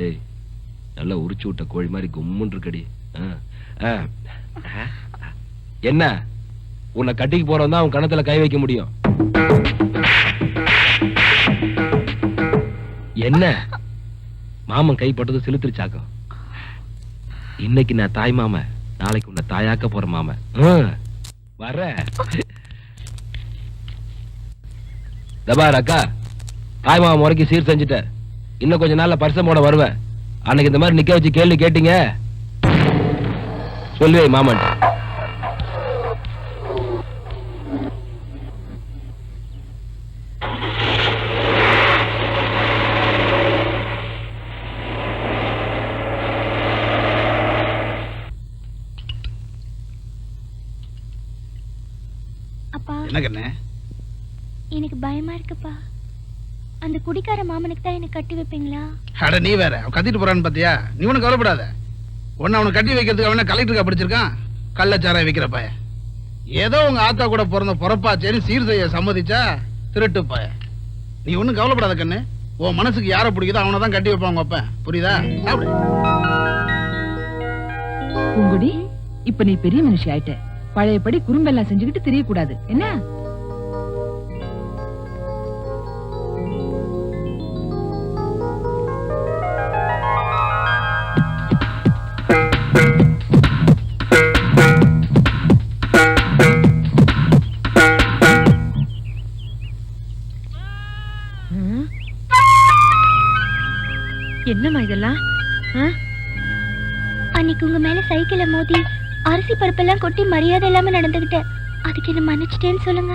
ஏய், நல்லா உரிச்சு விட்ட கோழி மாதிரி கும்முன்னு இருக்கடி. என்ன உன்னை கட்டிக்கு போறவன் தான் உன் கணத்துல கை வைக்க முடியும். என்ன மாமன் கைப்பட்டது சிலுத்திருச்சாக்கம். இன்னைக்கு நான் தாய் மாம, நாளைக்கு உன்னை தாயாக்க போற மாம. வர தபார் அக்கா, தாய் மாமா முறைக்கு சீர் செஞ்சுட்ட. இன்னும் கொஞ்ச நாள்ல பரிசம் போட வருவேன். அன்னைக்கு இந்த மாதிரி நிக்க வச்சு கேள்வி கேட்டீங்க சொல்லுவே மாமன். அப்பா, என்ன கண்ணே? எனக்கு பயமா இருக்குப்பா. அந்த குடிக்கார மாமனுக்கு தான் எனக்கு கட்டி வைப்பீங்களா? அட நீ வேற, அவன் கத்திட்டு போறான்னு பாத்தியா? நீ ஒன்னும் கவலைப்படாத. ஒன்னு அவனை கட்டி வைக்கிறதுக்கு அவன கலெக்டருக்கா படிச்சிருக்கான், கள்ளச்சாராய வைக்கிற பய. ஏதோ உங்க ஆத்தா கூட பிறந்த பொறப்பாச்சேன்னு சீர் செய்ய சம்மதிச்சா திருட்டு பய. நீ ஒன்னும் கவலைப்படாத கண்ணு. உன் மனசுக்கு யார பிடிக்குதோ அவனை தான் கட்டி வைப்பாங்க அப்ப, புரியுதா? சாப்பிடு. பூங்குடி, இப்ப நீ பெரிய மனுஷி ஆயிட்ட. பழையபடி குறும்பெல்லாம் செஞ்சுக்கிட்டு தெரியக்கூடாது என்ன? என்னம்மா இதெல்லாம்? அன்னைக்கு உங்க மேல சைக்கிள மோதி அரிசி பருப்பெல்லாம் கொட்டி மரியாதை இல்லாம நடந்துகிட்டேன். அதுக்கு என்ன மன்னிச்சிட்டேன்னு சொல்லுங்க.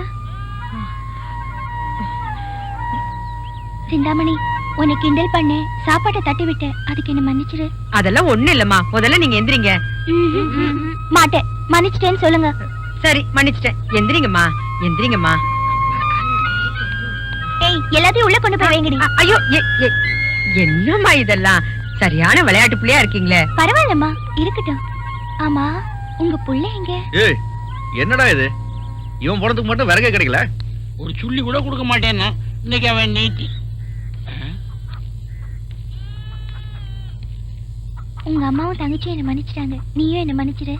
சிந்தாமணி, உன்னை கிண்டல் பண்ணேன், சாப்பாட்டை தட்டி விட்டேன், அதுக்கு என்ன மன்னிச்சிரு. அதெல்லாம் ஒண்ணு இல்லம்மா, முதல்ல நீங்க எந்திரிங்க. மாட்டேன், மன்னிச்சிட்டேன்னு சொல்லுங்க. சரி, மன்னிச்சிட்டேன். எந்திரிங்கம்மா, எந்திரிங்கம்மா. ஏய், எல்லாத்தையும் உள்ள கொண்டு போய் வைங்கடி. ஐயோ, என்னம்மா இதெல்லாம்? சரியான விளையாட்டு பிள்ளையா இருக்கீங்களே. பரவாயில்லம்மா, இருக்கட்டும். ஆமா, உங்க புள்ள எங்க? ஏய், என்னடா இது? இவன் போனதுக்கு மட்டும் விறகே கிடைக்கல. ஒரு சுள்ளி கூட கொடுக்க மாட்டேன்னா இன்னைக்கு அவன் நீட்டி. உங்க அம்மாவும் தங்கச்சியும் என்ன மன்னிச்சிட்டாங்க, நீயும் என்ன மன்னிச்சிரு.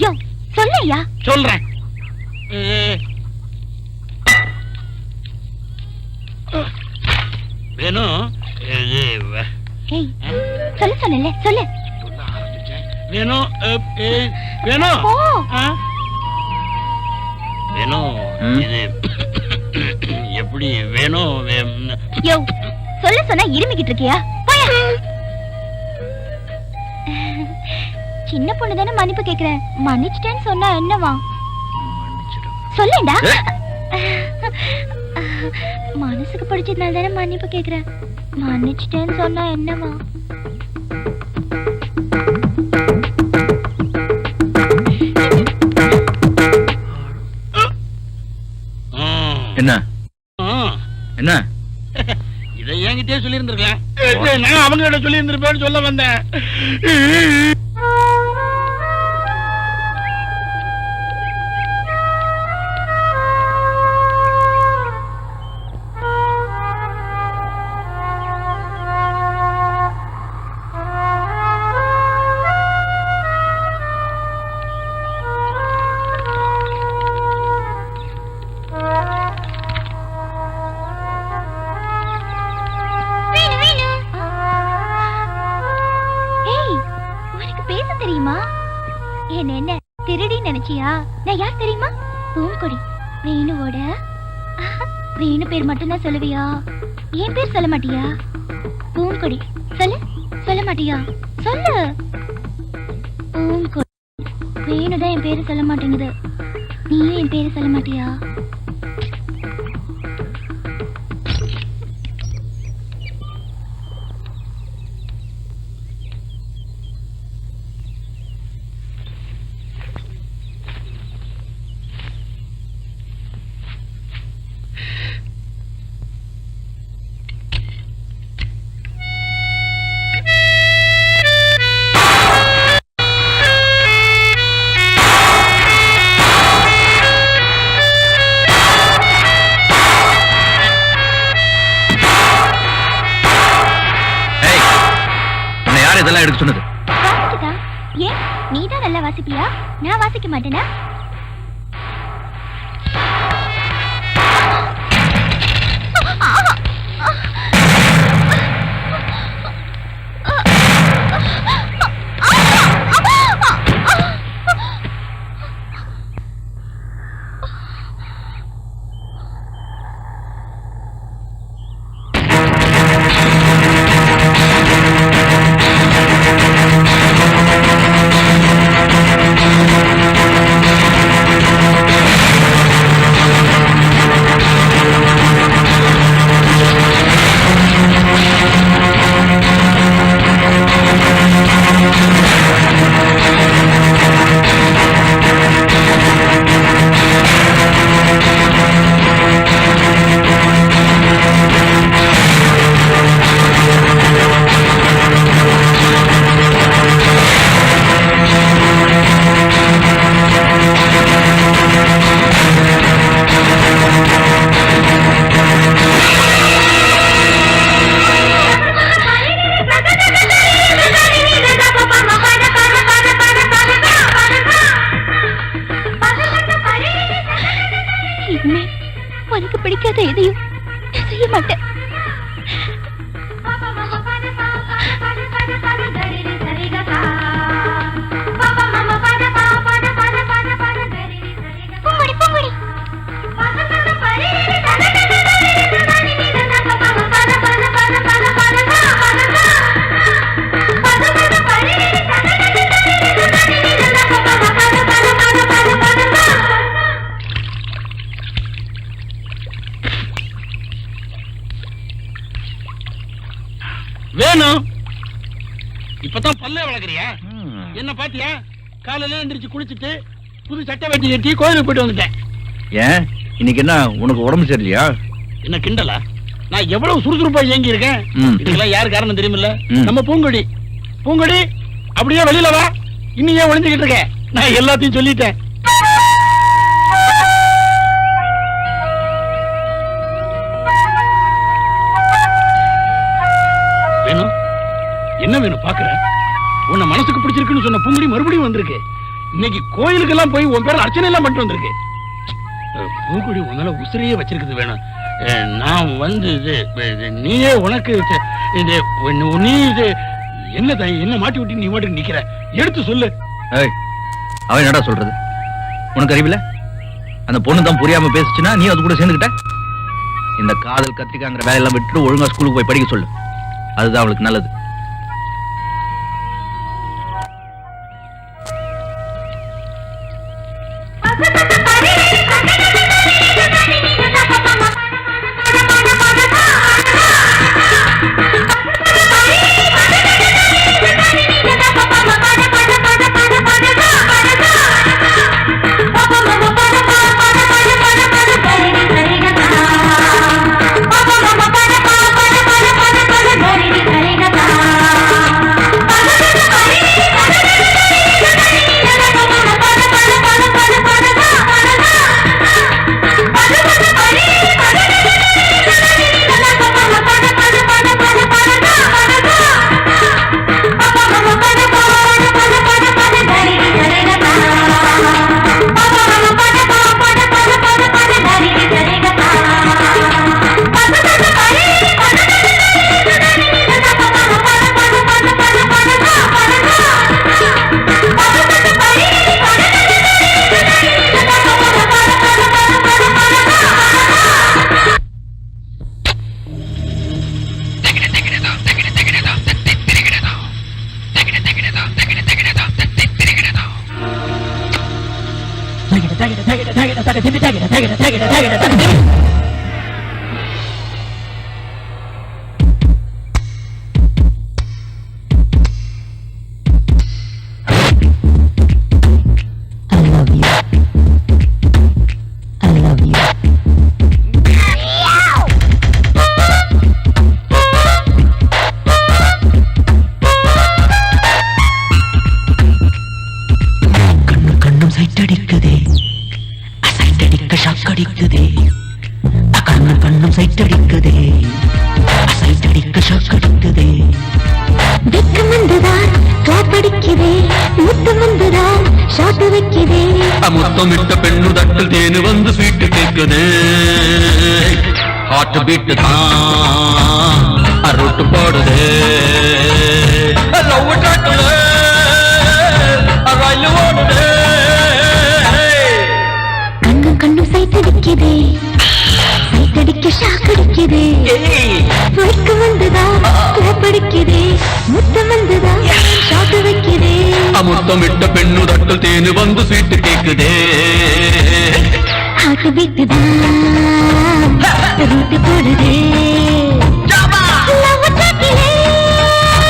யோ, சொல்லையா? சொல்றேன். வேணும். ஏய், சொல்ல சொன்னல, சொல்லு. வேணும். வேணும். ஓ, வேணும். இது எப்படி வேணும்? யோ, சொல்ல சொன்னா இருமிக்கிட்டு இருக்கியா? போயா. சின்ன பொண்ணு தானே மன்னிப்பு கேக்குறேன், மன்னிச்சிட்டேன்னு சொன்னா என்னவா? சொல்லேண்டா. மனசுக்கு பிடிச்சதுனால தானே மன்னிப்பு கேக்குறேன், மன்னிச்சிட்டேன்னு சொன்னா என்னவா? என்ன என்ன? இதை என்கிட்டயே சொல்லி இருந்திருக்கேன். நான் அவங்க கிட்ட சொல்லி இருந்திருப்பேன்னு சொல்ல வந்தேன். என்ன திருடி நினைச்சியா? நான் யார் தெரியுமா? பூங்கொடி, வேணுவோட. வேணு பேர் மட்டும் தான் சொல்லுவியா? என் பேர் சொல்ல மாட்டியா? பூங்கொடி, சொல்லு. சொல்ல மாட்டியா? சொல்லு. பூங்கொடி, வேணுதான் என் பேரு சொல்ல மாட்டேங்குது. நீயும் என் பேரை சொல்ல மாட்டியா? இதெல்லாம் எடுக்க சொன்னது வாசிக்குதா? ஏன் நீதான் நல்லா வாசிப்பியா? நான் வாசிக்க மாட்டேனா? உனக்கு பிடிக்காத எதையும் நான் செய்ய மாட்டேன். வேணும் இப்பதான் பல்லே வளர்க்குறியா? என்ன பாத்தியா? காலையில எந்திரிச்சு குளிச்சுட்டு புது சட்டை வெட்டி கட்டி கோயிலுக்கு போயிட்டு வந்துட்டேன். ஏன் இன்னைக்கு என்ன உனக்கு உடம்பு சரியில்லையா? என்ன கிண்டலா? நான் எவ்வளவு சுறுசுறுப்பா இயங்கி இருக்கேன். இதுக்கெல்லாம் யாரு காரணம் தெரியுமில்ல? நம்ம பூங்கொடி. பூங்கொடி அப்படியே வெளியில வா. இன்னும் ஏன் ஒளிஞ்சுக்கிட்டு இருக்க? நான் எல்லாத்தையும் சொல்லிட்டேன். வேணும் என்ன வேணும் பாக்குற? உன்னை மனசுக்கு பிடிச்சிருக்குன்னு சொன்ன பூங்குடி மறுபடியும் வந்திருக்கு. இன்னைக்கு கோயிலுக்கு எல்லாம் போய் உன் பேர்ல அர்ச்சனை எல்லாம் பண்ணிட்டு வந்திருக்கு. பூங்குடி உன்னால உசிரியே வச்சிருக்குது வேணும். நான் வந்து நீயே உனக்கு நீ என்ன மாட்டி விட்டு நீ மாட்டி நிக்கிற? எடுத்து சொல்லு. அவன் என்னடா சொல்றது? உனக்கு அறிவில்ல? அந்த பொண்ணு தான் புரியாம பேசுச்சுன்னா நீ அது கூட சேர்ந்துக்கிட்ட. இந்த காதல் கத்திரிக்காங்கிற வேலையெல்லாம் விட்டு ஒழுங்கா ஸ்கூலுக்கு போய் படிக்க சொல்லு. அதுதான் அவளுக்கு நல்லது. Thank you. முத்தமிட்ட பெண்ணு தட்டில் தேனு வந்து ஸ்வீட்டு கேக்குது ஹார்ட் பீட் தான் அருட்டு போடுது லவ் ட்ராக்ல ரயில் ஓடுது கண்ணும் கண்ணும் சைத்தடிக்குதே சைத்தடிக்க ஷாக் அடிக்குதே வழக்கு வந்துதா படிக்குதே முத்தம் வந்துதா ஷாக்கு வைக்குதே முத்தமிட்ட பெண்ணு தட்டில் தேனு வந்து ஸ்வீட்டு கேக்குதே ஹார்ட் பீட் தான் ரூட் போடுதே லவ் ட்ராக்ல ரயில் ஓடுதே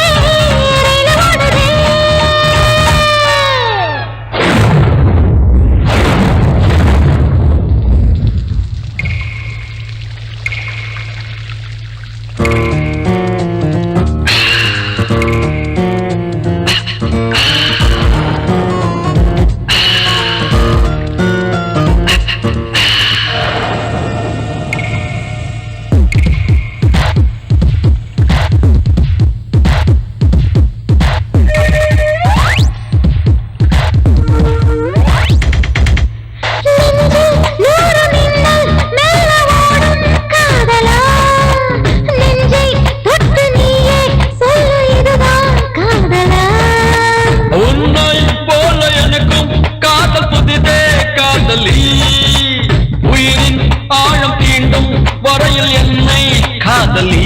உயிரின் ஆழம் தீண்டும் வரையில் என்னை காதலி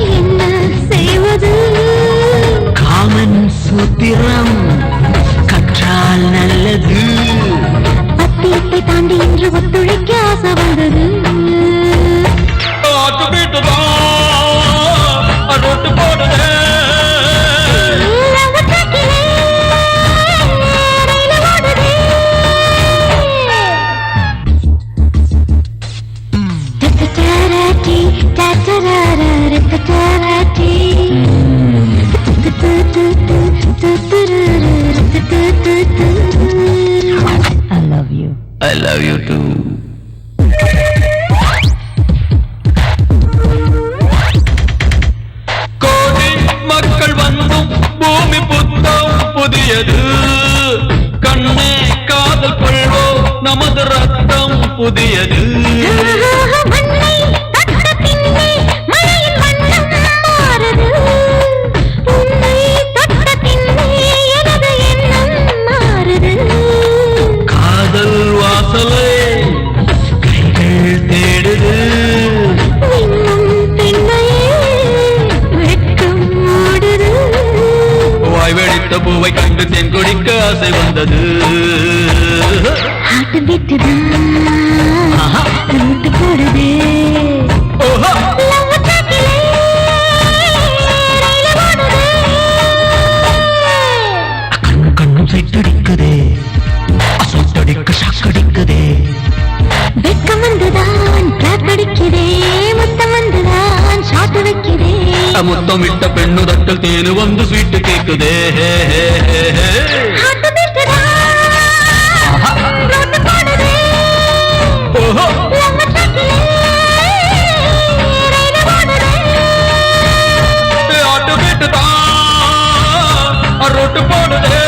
என்ன செய்வது காமன் சூத்திரம் கற்றால் நல்லது பத்தியத்தை தாண்டி இன்று ஒத்துழைக்க ஆசை வந்தது ரோட்டு போடுது I love you too. கோடி மக்கள் வந்தும் பூமி புத்தம் புதியது கண்ணே காதல் கொள்வோ நமது ரத்தம் புதியது காதல் வாசலை கைகள் தேடுது வாய் வெடித்த பூவை கண்டு தென் கொடிக்க ஆசை வந்தது போடுது கண்ணும் சைட்டடிக்குதே அசைட்டடிக்க ஷாக்கடிக்குதே வெக்கம் வந்துதான் கிளாப் அடிக்குதே முத்தம் வந்துதான் ஷாட் வைக்குதே முத்தமிட்ட பெண்ணு தட்டில் தேனு வந்து ஸ்வீட்டு கேக்குதே ஹார்ட் பீட் தான் ரோட் போடுதே ஓஹோ லவ் ட்ராக்ல ரயில் ஓடுதே ஹார்ட் பீட் தான் ரோட்டு போடுதே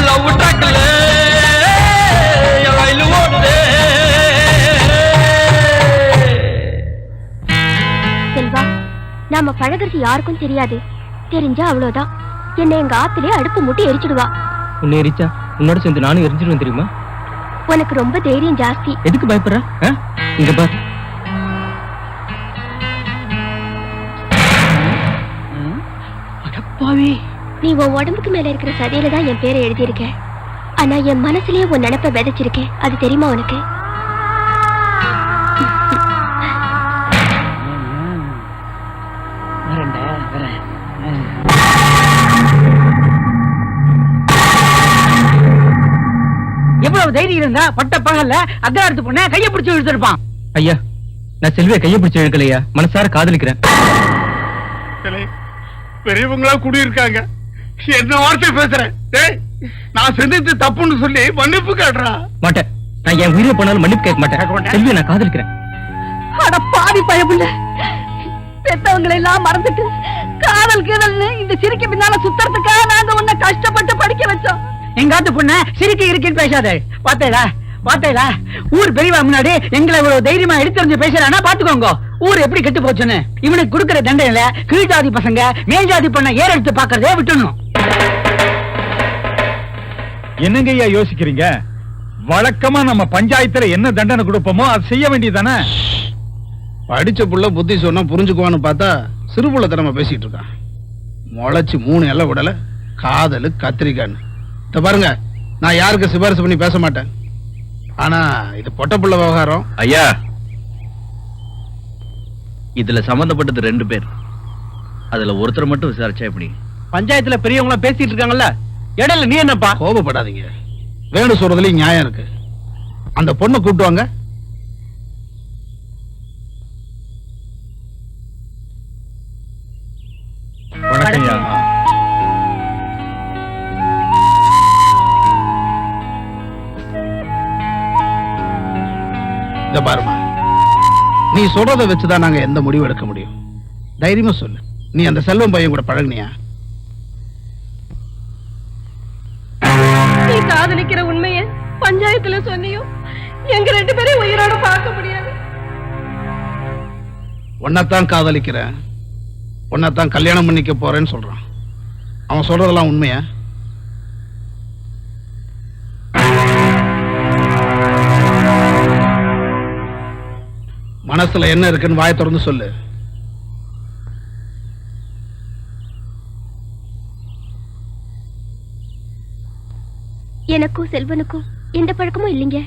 லவ் ட்ராக்ல ரயில் ஓடுதே செல்வா நாம பழகிறது யாருக்கும் தெரியாது தெரிஞ்சா அவ்வளவுதான் என்னை எங்க ஆத்திலே அடுப்பு மூட்டி எரிச்சிடுவா உன்னை எரிச்சா உன்னோட சேர்ந்து நானும் எரிஞ்சிருவேன் தெரியுமா உனக்கு ரொம்ப தைரியம் ஜாஸ்தி எதுக்கு பயப்படுற இங்க பார் நீ உன் உடம்புக்கு மேல இருக்கிற சதையில தான் என் பேரை எழுதியிருக்க ஆனா என் மனசுலயே உன் நினைப்ப விதைச்சிருக்கேன், அது தெரியுமா உனக்கு? எவ்வளவு தைரியம் இருந்தா பட்ட பகல்ல அக்ராரத்து பொண்ண கைய பிடிச்சு இழுத்துருப்பான். ஐயா, நான் செல்வியை கையை பிடிச்சு இழுக்கலையா, மனசார காதலிக்கிறேன். பெரியவங்களா குடியிருக்காங்க, என்ன வார்த்தை பேசுறேன்? நான் செஞ்சது தப்புன்னு சொல்லி மன்னிப்பு கேட்றா. மாட்டேன், நான் என் உயிரை போனாலும் மன்னிப்பு கேட்க மாட்டேன். செல்வியை நான் காதலிக்கிறேன். அட பாவி பயமுள்ள, பெத்தவங்களை எல்லாம் மறந்துட்டு காதல் கீதல்னு இந்த சிரிக்க பின்னால சுத்தறதுக்காக நாங்க உன்னை கஷ்டப்பட்டு படிக்க வச்சோம். எங்காத்து பொண்ண சிரிக்க இருக்குன்னு பேசாத. பாத்தேடா ஊர் பெரியவா முன்னாடி எங்களை இவ்வளவு தைரியமா எடுத்து பேசுறானா பாத்துக்கோங்க. ஊர் எப்படி கெட்டு போச்சுன்னு. இவனுக்கு கொடுக்கிற தண்டையில கீழ் ஜாதி பசங்க மேல் ஜாதி பொண்ண ஏற எடுத்து பாக்குறதே விட்டுணும். என்னங்க ஐயா யோசிக்கிறீங்க? வழக்கமா நம்ம பஞ்சாயத்துல என்ன தண்டனை கொடுப்போமோ அது செய்ய வேண்டியதானே. படிச்ச புள்ள புத்தி சொன்னா புரிஞ்சுக்குவான்னு பார்த்தா சிறு புள்ள தரமா பேசிட்டு இருக்கான். முளைச்சு 3 இலை விடல, காதலு கத்திரிக்கான்னு. இத பாருங்க, நான் யாருக்கு சிபாரிசு பண்ணி பேச மாட்டேன். ஆனா இது பொட்ட புள்ள விவகாரம். ஐயா, இதுல சம்பந்தப்பட்டது 2 பேர். அதுல ஒருத்தர் மட்டும் விசாரிச்சா எப்படி? பஞ்சாயத்துல பெரியவங்க பேசிட்டு இருக்காங்கல்ல, இடையில நீ என்னப்பா? கோபப்படாதீங்க, வேணு சொல்றதுலயும் நியாயம் இருக்கு. அந்த பொண்ணை கூப்பிட்டுவாங்க. வணக்கம். இத பாருமா, நீ சொல்றதை வச்சுதான் நாங்க எந்த முடிவு எடுக்க முடியும். தைரியமா சொல்லு, நீ அந்த செல்வம் பையன் கூட பழகுனியா? நீ காதலிக்கிற உண்மைய பஞ்சாயத்துல சொன்னியும் எங்க 2 பேரையும் உயிரோட பார்க்க முடியாது. உன்னைத்தான் காதலிக்கிறேன், உன்னைத்தான் கல்யாணம் பண்ணிக்க போறேன்னு சொல்றான். அவன் சொல்றதெல்லாம் உண்மையா? மனசுல என்ன இருக்குன்னு வாயை திறந்து சொல்லு. எனக்கும் செல்வனுக்கும் எந்த பழக்கமும் இல்லைங்க.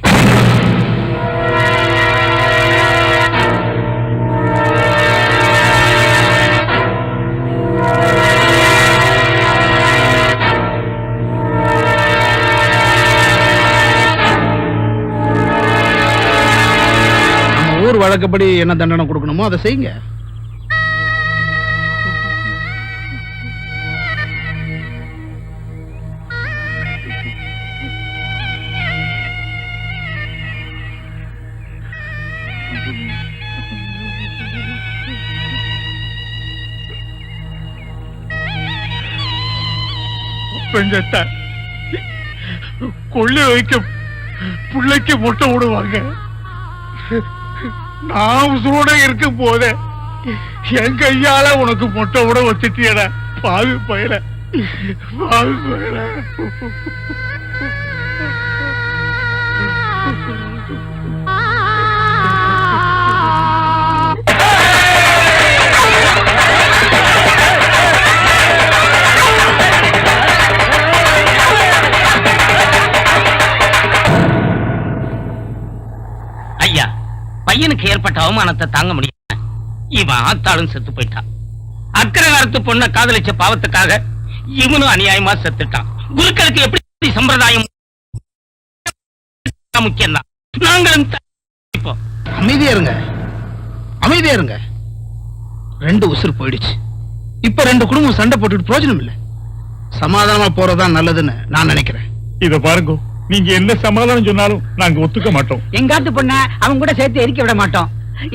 ஊர் வழக்கப்படி என்ன தண்டனை கொடுக்கணுமோ அதை செய்யுங்க. கொள்ளி வைக்க பிள்ளைக்கு முட்டை விடுவாங்க. நான் உசுரோட இருக்கும் போதே என் கையால உனக்கு முட்டை விட வச்சுட்டியடா பாவி பயிர, பாவி பயிர. ஐயா, பையனுக்கு ஏற்பட்ட அவமானத்தை தாங்க முடியும். இவன் ஆத்தாளும் செத்து போயிட்டான். அக்கிரகாரத்து பொண்ண காதலிச்ச பாவத்துக்காக இவனும் அநியாயமா செத்துட்டான். குருக்களுக்கு எப்படி சம்பிரதாயம் முக்கியம் தான். நாங்களும் அமைதியா இருங்க, அமைதியா இருங்க. 2 உசுர் போயிடுச்சு. இப்ப 2 குடும்பம் சண்டை போட்டுட்டு பிரயோஜனம் இல்ல. சமாதானமா போறதா நல்லதுன்னு நான் நினைக்கிறேன். இத பாருங்க, நீங்க என்ன சமாதானம் சொன்னாலும் நாங்க ஒத்துக்க மாட்டோம். எங்காத்து பொண்ண அவங்க கூட சேர்த்து எரிக்க விட மாட்டோம்.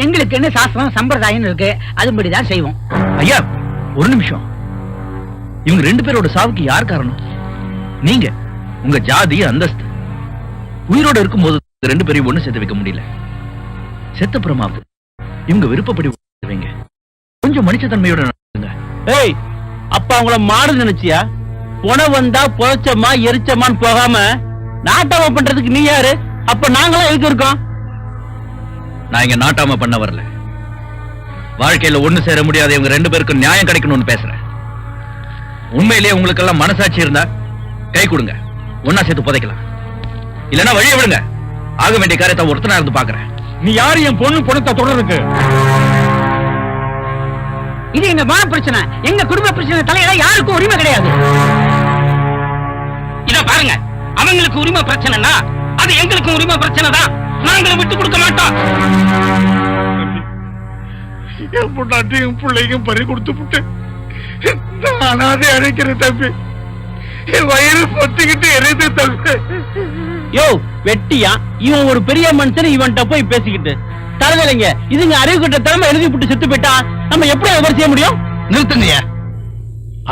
எங்களுக்கு என்ன சாஸ்திரம் சம்பிரதாயம் இருக்கு, அதுபடிதான் செய்வோம். ஐயா, ஒரு நிமிஷம். இவங்க 2 பேரோட சாவுக்கு யார் காரணம்? நீங்க. உங்க ஜாதி, அந்தஸ்து. உயிரோட இருக்கும்போது 2 பேரையும் ஒண்ணு சேர்த்து வைக்க முடியல. செத்த பிரமாவது இவங்க விருப்பப்படி வைங்க. கொஞ்சம் மனுஷத்தன்மையோட நடந்துங்க. ஏய், அப்ப அவங்கள மாடு நினைச்சியா? உணவு வந்தா புதைச்சமா எரிச்சமான்னு போகாம நாட்டாம பண்றதுக்கு நீ யாரு? அப்ப நாங்களும் எதுக்கு இருக்கோம்? நான் இங்க நாட்டாம பண்ண வரல. வாழ்க்கையில ஒண்ணு சேர முடியாத இவங்க 2 பேருக்கும் நியாயம் கிடைக்கணும்னு பேசுறேன். உண்மையிலேயே உங்களுக்கு எல்லாம் மனசாட்சி இருந்தா கை கொடுங்க, ஒன்னா சேர்த்து புதைக்கலாம். இல்லன்னா வழியை விடுங்க. ஆக வேண்டிய காரியத்தை ஒருத்தனா இருந்து பாக்குறேன். நீ யாரு என் பொண்ணு பணத்தை தொடருக்கு? இது எங்க மான பிரச்சனை, எங்க குடும்ப பிரச்சனை. தலையில யாருக்கும் உரிமை கிடையாது. இத பாருங்க, அவங்களுக்கு உரிமை பிரச்சனைனா அது எங்களுக்கும் உரிமை பிரச்சனை தான். நாங்களும் விட்டு கொடுக்க மாட்டோம். என் பொண்ணாட்டையும் பிள்ளைக்கும் பறி கொடுத்து விட்டு நானாதே அழைக்கிறேன் தம்பி. என் வயிறு பொத்திக்கிட்டு எரியுது தம்பி. யோ வெட்டியா, இவன் ஒரு பெரிய மனுஷன், இவன்கிட்ட போய் பேசிக்கிட்டு தரலைங்க. இதுங்க அறிவு கிட்ட தலைமை எழுதி விட்டு செத்து போயிட்டா நம்ம எப்படி அவர் செய்ய முடியும்? நிறுத்துங்க.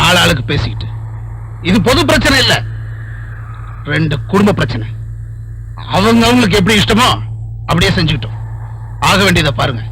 ஆளாளுக்கு பேசிக்கிட்டு இது பொது பிரச்சனை இல்ல, 2 குடும்ப பிரச்சனை. அவங்களுக்கு எப்படி இஷ்டமோ அப்படியே செஞ்சுக்கிட்டோம். ஆக வேண்டியதை பாருங்க.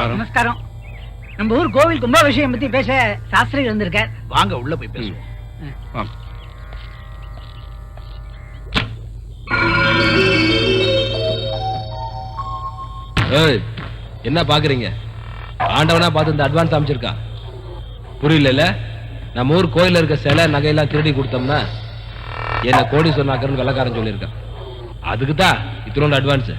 நமஸ்காரம். நம்ம ஊர் கோவில் கும்பாபிஷேகம் பத்தி பேச சாஸ்திரி வந்திருக்கார். வாங்க உள்ள போய் பேசுவோம். என்ன பாக்குறீங்க? ஆண்டவனா பார்த்து இந்த அட்வான்ஸ் அமைச்சிருக்கா? புரியல. நம்ம ஊர் கோயில இருக்க சிலை நகையெல்லாம் திருடி கொடுத்தோம்னா என்ன கோடி சொன்னாக்கன்னு வெள்ளக்காரன் சொல்லியிருக்கான். அதுக்குதான் இத்தனோட அட்வான்ஸ்.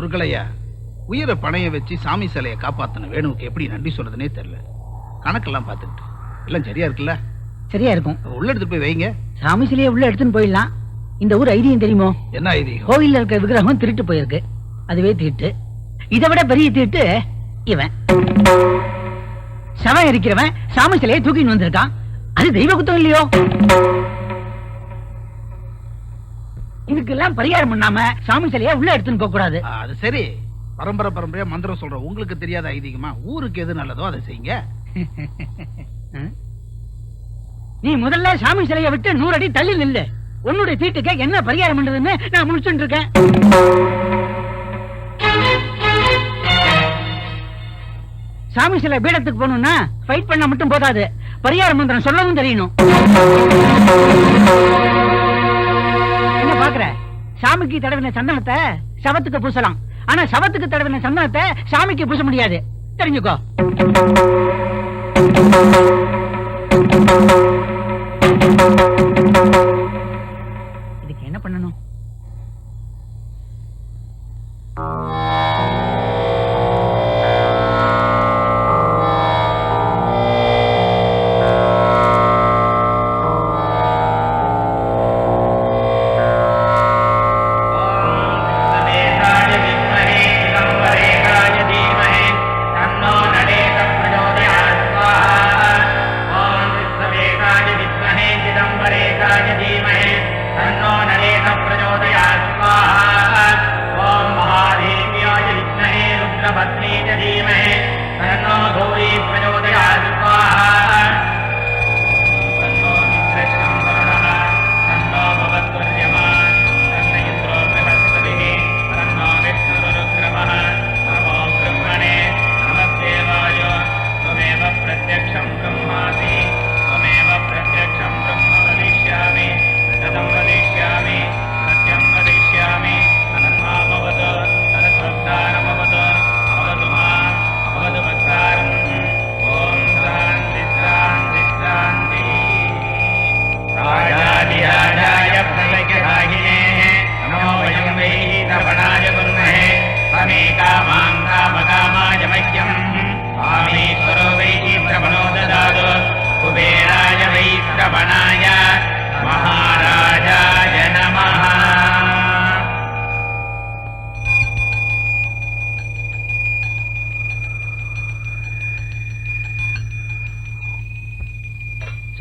குருக்களையா, உயிரை பணைய வச்சு சாமி சிலையை காப்பாத்தின வேணுவுக்கு எப்படி நன்றி சொல்றதுனே தெரியல. கணக்கெல்லாம் பார்த்துட்டு எல்லாம் சரியா இருக்குல்ல? சரியா இருக்கும். உள்ள எடுத்துட்டு போய் வைங்க. சாமி சிலையை உள்ள எடுத்துன்னு போயிடலாம். இந்த ஊர் ஐதீகம் தெரியுமோ? என்ன ஐதீகம்? கோவில்ல இருக்க விக்கிரகம் திருட்டு போயிருக்கு, அதுவே தீட்டு. இதை விட பெரிய தீட்டு இவன் சவம் இருக்கிறவன் சாமி சிலையை தூக்கின்னு வந்திருக்கான். அது தெய்வ குத்தம் இல்லையோ? இதுக்கெல்லாம் பரிகாரம் பண்ணாம சாமி சிலையை உள்ள எடுத்துன்னு போக கூடாது. அது சரி, பரம்பரையா மந்திரம் சொல்ற உங்களுக்கு தெரியாத ஐதீகமா? ஊருக்கு எது நல்லதோ அதை செய்யுங்க. நீ முதல்ல சாமி சிலையை விட்டு 100 அடி தள்ளி நில்லு. உன்னுடைய தீட்டுக்கு என்ன பரிகாரம் பண்றதுன்னு நான் முடிச்சுட்டு இருக்கேன். சாமி சிலை பீடத்துக்கு போகணும்னா ஃபைட் பண்ண மட்டும் போதாது, பரிகார மந்திரம் சொல்லவும் தெரியணும். என்ன பாக்குற? சாமிக்கு தடவின சந்தனத்தை சவத்துக்கு பூசலாம், ஆனா சவத்துக்கு தடவின சந்தனத்தை சாமிக்கு பூச முடியாது. தெரிஞ்சுக்கோ. இதுக்கு என்ன பண்ணணும்?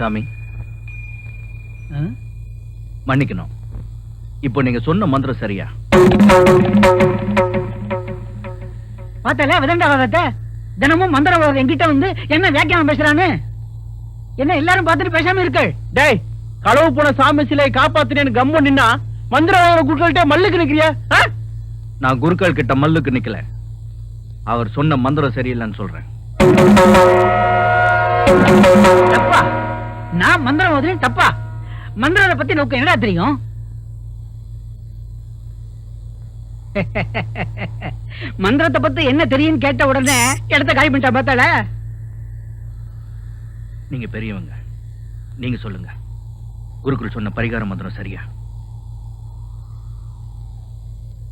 சாமி, மன்னிக்கணும். இப்போ நீங்க சொன்ன மந்திரம் சரியா? பார்த்தல விதண்டாவாதத்தை தினமும் மந்திரவாதம் என்கிட்ட வந்து என்ன வியாக்கியானம் பேசுறான்னு. என்ன எல்லாரும் பார்த்துட்டு பேசாம இருக்கு? டேய், களவு போன சாமி சிலையை காப்பாத்தினேன்னு கம்மு நின்னா மந்திரவாத குருக்கள்கிட்ட மல்லுக்கு நிக்கிறியா? நான் குருக்கள் கிட்ட மல்லுக்கு நிக்கல, அவர் சொன்ன மந்திரம் சரியில்லைன்னு சொல்றேன். தப்பா? நான் மந்திரம் ஓதுறேன் தப்பா? மந்திரத்தை பத்தி நோக்க என்னடா தெரியும்? மந்திரத்தை பத்தி என்ன தெரியும் கேட்ட உடனே இடத்த காய் பண்ணிட்டா பார்த்தால. நீங்க பெரியவங்க, நீங்க சொல்லுங்க, குருக்குள் சொன்ன பரிகார மந்திரம் சரியா?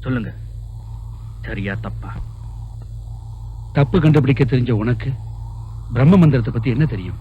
சொல்லுங்க, சரியா தப்பா? தப்பு கண்டுபிடிக்க தெரிஞ்ச உனக்கு பிரம்ம மந்திரத்தை பத்தி என்ன தெரியும்?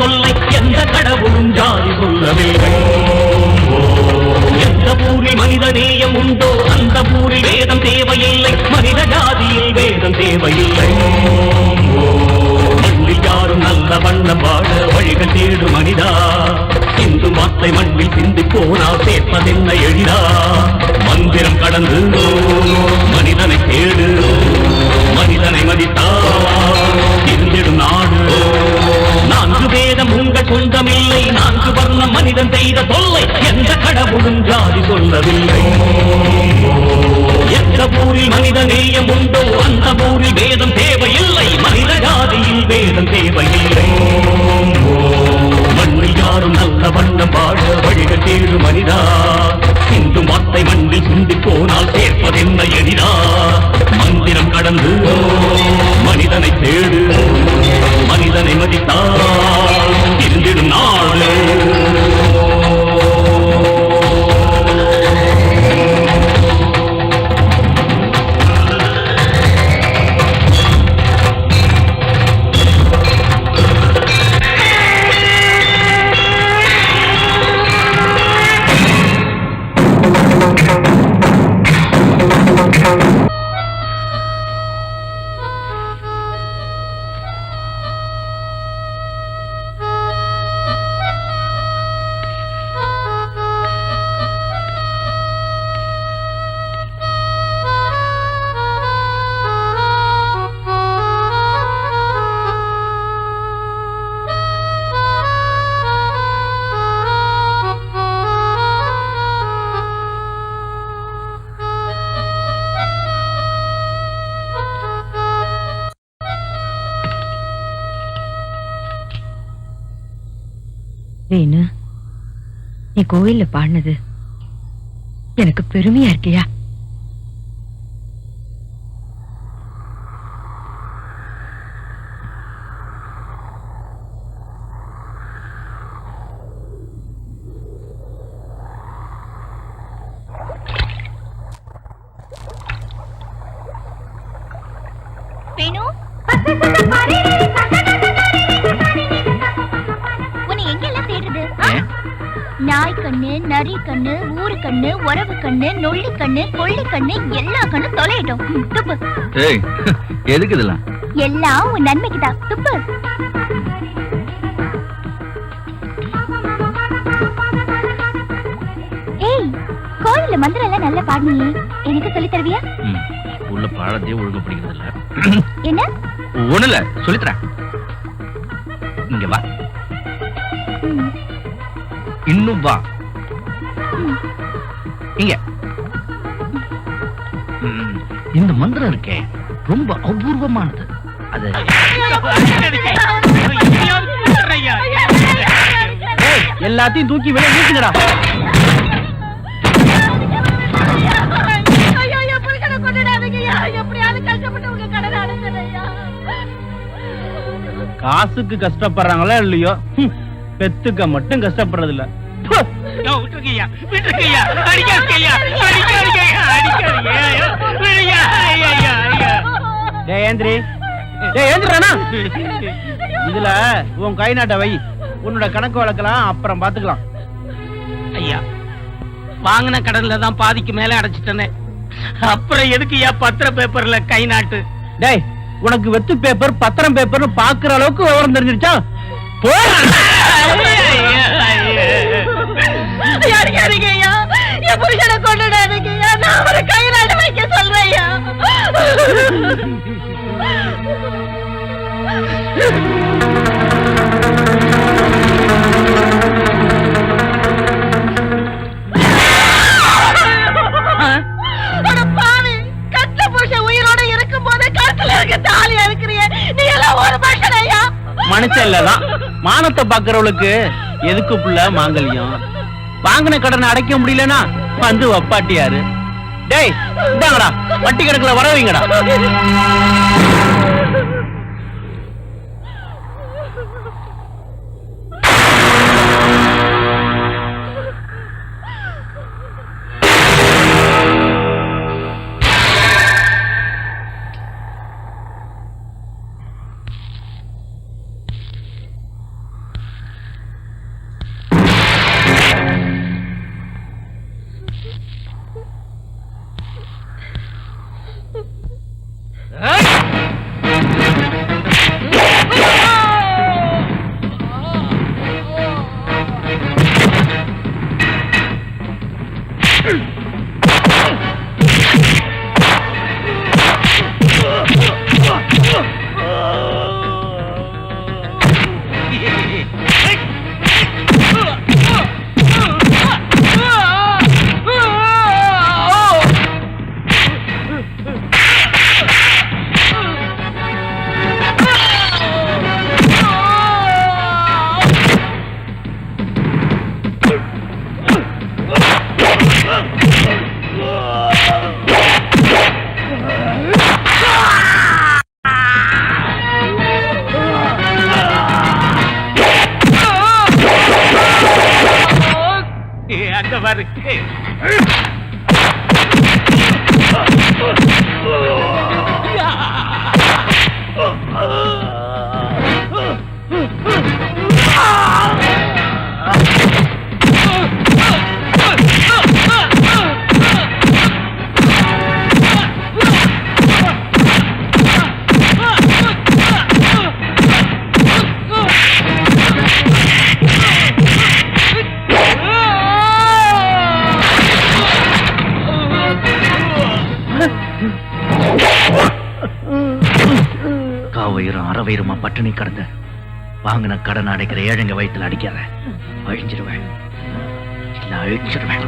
தொல்லை எந்த கடவுளும் ஜாதி சொல்லவில்லை. எந்த ஊரில் மனித நேயம் உண்டோ அந்த ஊரில் வேதம் தேவையில்லை, மனித ஜாதியில் வேதம் தேவையில்லை. மண்ணில் யாரும் நல்ல வண்ணம் வாழ வழிகள் தேடு மனிதா, இந்து வார்த்தை மண்ணில் சிந்தி போனால் சேர்ப்பதென்ன எளிதா. மந்திரம் கடந்து மனிதனை தேடு, மனிதனை மதித்தால் இருந்திடும் நாடு. நான்கு வேதம் உங்கள் சொந்தமில்லை, நான்கு வர்ணம் மனிதன் செய்த தொல்லை எந்த கடவுளும் ஜாதி சொல்லவில்லை. எந்த ஊரில் மனித நேயம் உண்டோ அந்த ஊரில் வேதம் தேவையில்லை, மனித ஜாதியில் வேதம் தேவையில்லை. மண்ணில் யாரும் நல்ல வண்ணம் வாழ வழிகள் தேடு மனிதா, இந்து வார்த்தை மண்ணில் சிந்தி போனால் சேர்ப்பதென்ன எளிதா. மந்திரம் கடந்து மனிதனை தேடு, மனிதனை மதித்தால் இருந்திடும் நாடு. வேணு, நீ கோயில்ல பாடினது எனக்கு பெருமையா இருக்கியா? வேணு, உன்னை எங்கெல்லாம் தேடுறது? நாய் கண்ணு, நரி கண்ணு, ஊரு கண்ணு, உறவு கண்ணு, நொள்ளி கண்ணு, கொள்ளி கண்ணு, எல்லா கண்ணும் தொலையிட்டோம். துப்பு. எதுக்கு இதெல்லாம்? எல்லாம் உன் நன்மைக்குதான். துப்பு. ஏய், கோயில்ல மந்திரம் எல்லாம் நல்லா பாடுனியே, எனக்கு சொல்லி தருவியா? உள்ள பாடத்தையே ஒழுங்கு பிடிக்கிறது இல்ல. என்ன? ஒண்ணு இல்ல, சொல்லித்தரேன். இங்க வா, இன்னும் வா, இங்க. இந்த மந்திரம் இருக்கே ரொம்ப அபூர்வமானது. அது எல்லாத்தையும் தூக்கி வெளியே வீசுங்கடா. காசுக்கு கஷ்டப்படுறாங்களா இல்லையோ, பெத்துக்க மட்டும் கஷ்டப்படுறது இல்ல. இதுல உன் கை நாட்ட வை, உன்னோட கணக்கு வழக்கலாம் அப்புறம் பாத்துக்கலாம். ஐயா, வாங்கின கடன்ல தான் பாதிக்கு மேல அடைச்சிட்டனே, அப்புறம் எதுக்கு ஐயா பத்திர பேப்பர்ல கை நாட்டு? டேய், உனக்கு வெத்து பேப்பர் பத்திரம் பேப்பர்னு பாக்குற அளவுக்கு விவரம் தெரிஞ்சிருச்சா? மனுஷன் இல்லதான் மானத்தை பாக்குறவளுக்கு எதுக்கு புள்ள மாங்கல்யம்? வாங்கின கடனை அடைக்க முடியலனா வந்து வப்பாட்டியாரு. டேய், இந்தாங்கடா வட்டி கணக்குல வர வைங்கடா. அங்க பாரு. காவயிரும் அறவயிறுமா பட்டினி கடந்த வாங்கின கடன் அடைக்கிற ஏழைங்க வயிற்றுல அடிக்காத, அழிஞ்சிருவேன், இல்ல அழிச்சிருவேன்.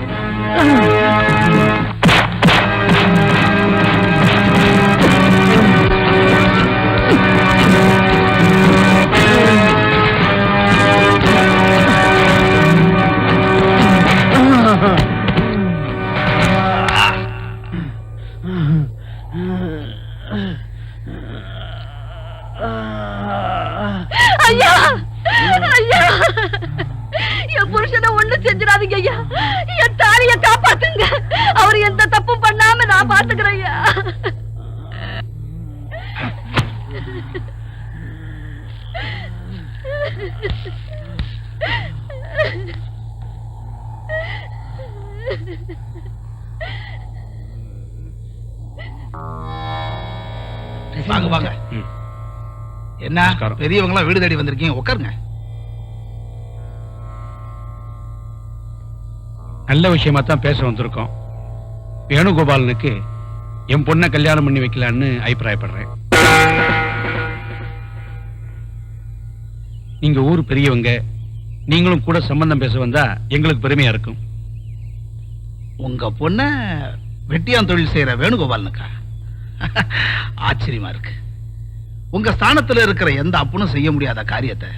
ஐயா ஐயா, என் புருஷனை ஒண்ணு செஞ்சிடாதீங்க ஐயா, என் தாலிய காப்பாத்துங்க. அவர் எந்த தப்பும் பண்ணாம நான் பாத்துக்கிறேன் ஐயா. வாங்க வாங்க. என்ன பெரியவங்க எல்லாம் வீடு தேடி வந்திருக்கீங்க, உட்காருங்க. நல்ல விஷயமா தான் பேச வந்திருக்கோம். வேணுகோபாலனுக்கு என் பொண்ணை கல்யாணம் பண்ணி வைக்கலான்னு அபிப்பிராயப்படுறேன். நீங்க ஊர் பெரியவங்க, நீங்களும் கூட சம்பந்தம் பேச வந்தா எங்களுக்கு பெருமையா இருக்கும். உங்க பொண்ண வெட்டியான் தொழில் செய்யற வேணுகோபாலனுக்கா? ஆச்சரியமா இருக்கு. உங்க ஸ்தானத்துல இருக்கிற எந்த அப்பனும் செய்ய முடியாத காரியத்தை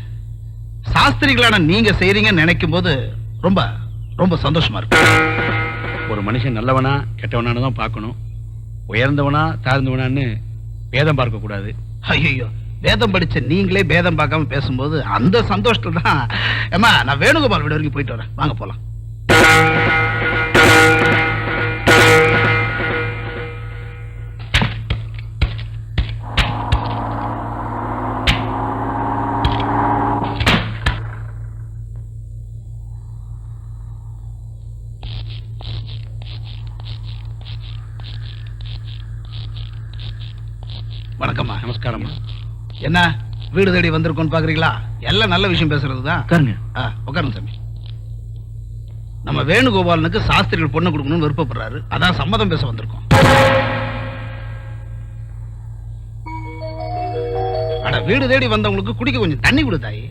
சாஸ்திரிகளான நீங்க செய்றீங்கன்னு நினைக்கும் போது ரொம்ப ரொம்ப சந்தோஷமா இருக்கு. ஒரு மனுஷன் நல்லவனா கெட்டவனானு தான் பார்க்கணும். உயர்ந்தவனா தாழ்ந்தவனான்னு பேதம் பார்க்க கூடாது. ஐயோ, வேதம் படிச்ச நீங்களே பேதம் பார்க்காம பேசும்போது அந்த சந்தோஷத்துல தான். ஏமா, நான் வேணுகோபால் வீடு வரைக்கும் போயிட்டு வரேன், வாங்க போலாம். வணக்கம்மா. நமஸ்காரம்மா. என்ன வீடு தேடி வந்திருக்கோன்னு பாக்குறீங்களா? எல்லாம் நல்ல விஷயம் பேசுறதுதான். உட்காருங்க சாமி. நம்ம வேணுகோபாலனுக்கு சாஸ்திரிகள் பொண்ணு கொடுக்கணும்னு விருப்பப்படுறாரு, அதான் சம்மதம் பேச வந்திருக்கோம். அட, வீடு தேடி வந்தவங்களுக்கு குடிக்க கொஞ்சம் தண்ணி கொடுத்தாயி.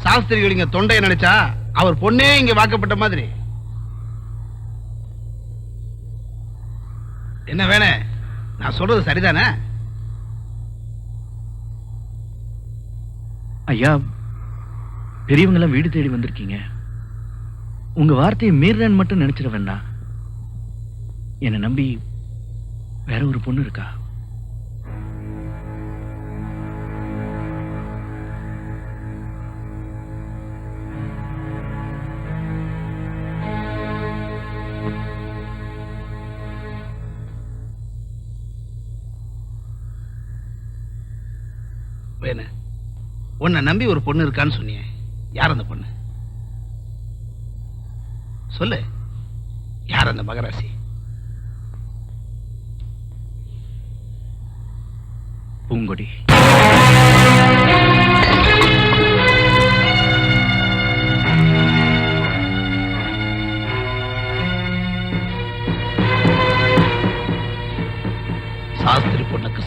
சாஸ்திரிகள் இங்க தொண்டையை நினைச்சா அவர் பொண்ணே இங்க வாக்கப்பட்ட மாதிரி. என்ன வேணே, நான் சொல்றது சரிதானே? ஐயா, பெரியவங்க எல்லாம் வீடு தேடி வந்திருக்கீங்க, உங்க வார்த்தையை மீறன்னு மட்டும் நினைச்சிட வேண்டாம். என்னை நம்பி வேற ஒரு பொண்ணு இருக்கா? வேணு, உன்னை நம்பி ஒரு பொண்ணு இருக்கான்னு சொன்னியே, யார் அந்த பொண்ணு? சொல்லு, யார் அந்த மகராசி? பூங்கொடி.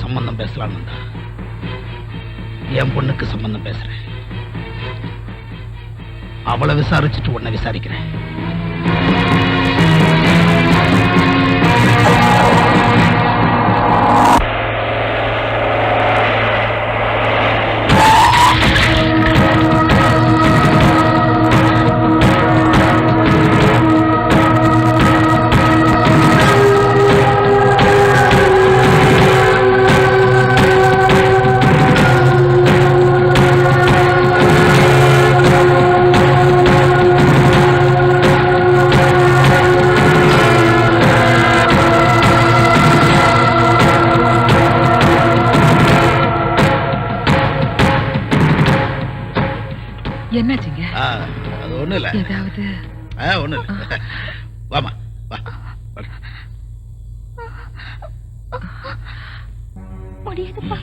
சம்பந்தம் பேசலாம்னு தான் என் பொண்ணுக்கு சம்பந்தம் பேசுறேன். அவளை விசாரிச்சுட்டு உன்னை விசாரிக்கிறேன். என்னாச்சுங்க? அது ஒண்ணு இல்ல. ஏதாவது ஒண்ணு இல்ல. வாமா வா. முடியாதுப்பா.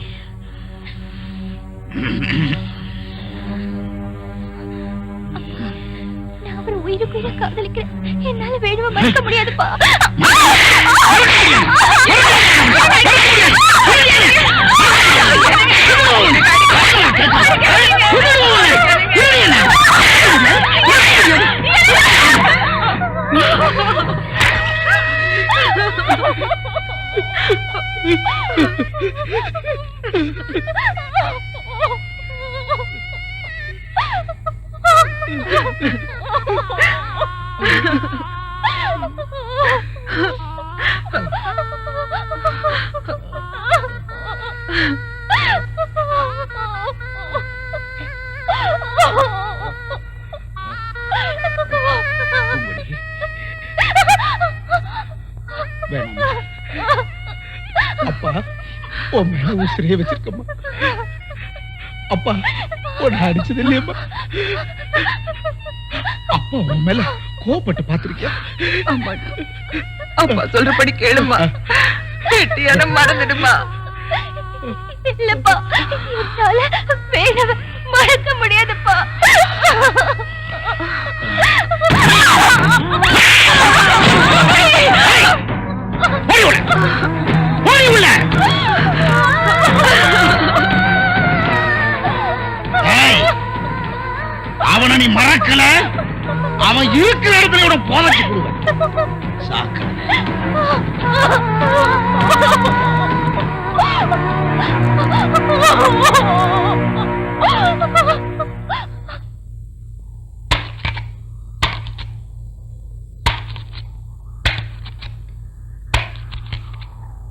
நான் அவரை உயிருக்குயிர காதலிக்கிறேன். என்னால வேணுமா மறக்க முடியாதுப்பா. அப்பா உன் மேல உசிரியே வச்சிருக்கம்மா. அப்பா உன்னை அடிச்சது இல்லையம்மா. அப்பா உன் மேல கோபப்பட்டு பாத்திருக்கியா? அப்பா சொல்றபடி கேளுமா. கெட்டியான மறந்துடுமா. இல்லப்பா, என்னால வேணவே மறக்க முடியாதுப்பா. அவனை நீ மறக்கல, அவன் இருக்கிற இடத்துல இவனை போதச்சு கொடுவேன். சாக்க